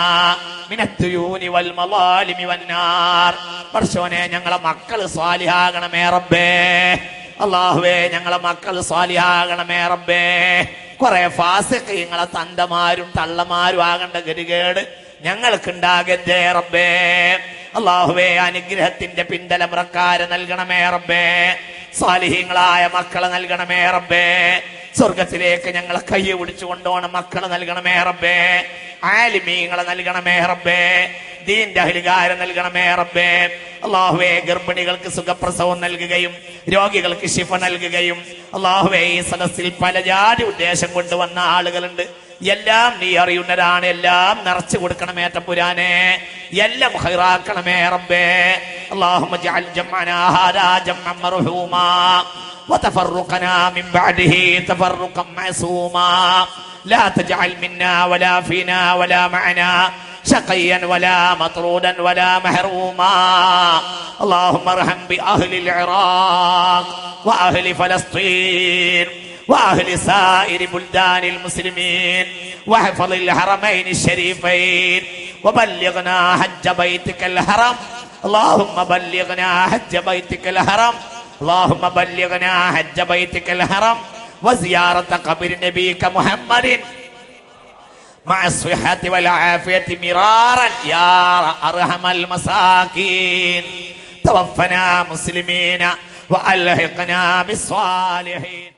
من الديون والمظالم والنار. പടച്ചോനെ, ഞങ്ങളെ മക്കൾ സ്വാലിഹാകണമേ റബ്ബേ. അല്ലാഹുവേ, ഞങ്ങളെ മക്കൾ സ്വാലിഹാകണമേ റബ്ബേ. കുറെ ഫാസിഖീങ്ങളെ തന്തമാരും തള്ളമാരും ആകേണ്ട ഗതികേട് ഞങ്ങൾക്കുണ്ടാകരുതേ റബ്ബേ. അല്ലാഹുവേ, അനുഗ്രഹത്തിന്റെ പിന്തലമുറക്കാരെ നൽകണമേ റബ്ബേ. സ്വാലിഹീങ്ങളായ മക്കളെ നൽകണമേ റബ്ബേ. സ്വർഗത്തിലേക്ക് ഞങ്ങളെ കൈ പിടിച്ചു കൊണ്ടുപോകണം മക്കളെ നൽകണമേ റബ്ബേ. ആലിമീങ്ങളെ നൽകണമേ റബ്ബേ. ദീന്റെ അഹ്ലുകാരെ നൽകണമേ റബ്ബേ. അല്ലാഹുവേ, ഗർഭിണികൾക്ക് സുഖപ്രസവം നൽകുകയും രോഗികൾക്ക് ശിഫ നൽകുകയും. അല്ലാഹുവേ, ഈ സദസ്സിൽ പല ജാതി ഉദ്ദേശം കൊണ്ടുവന്ന ആളുകളുണ്ട്. എല്ലാം നീ അറിയുന്നതാണ്. എല്ലാം നിറച്ചു കൊടുക്കണമേ തമ്പുരാനെ. എല്ലാം ഖൈറാക്കണമേ റബ്ബേ. അല്ലാഹുമ്മ ജഅൽ ജംഅനാ ഹാദാ ജംഅൻ മർഹൂമാ വതഫറഖനാ മിൻ ബഅദിഹി തഫറഖൻ മഅസൂമാ ലാ തജഅൽ മിന്നാ വലാ ഫീനാ വലാ മഅനാ ശഖിയൻ വലാ മത്റൂദൻ വലാ മഹറൂമാ. അല്ലാഹുമ്മ അർഹം ബി അഹ്ലിൽ ഇറാഖ് വഅഹ്ലി ഫലസ്തീൻ وأهل سائر بلدان المسلمين واحفظ الحرمين الشريفين وبلغنا حج بيتك الحرم. اللهم بلغنا حج بيتك الحرم. اللهم بلغنا حج بيتك الحرم وزيارة قبر نبيك محمد مع الصحة والعافية مرارا يا أرحم المساكين. توفنا مسلمين وألحقنا بالصالحين.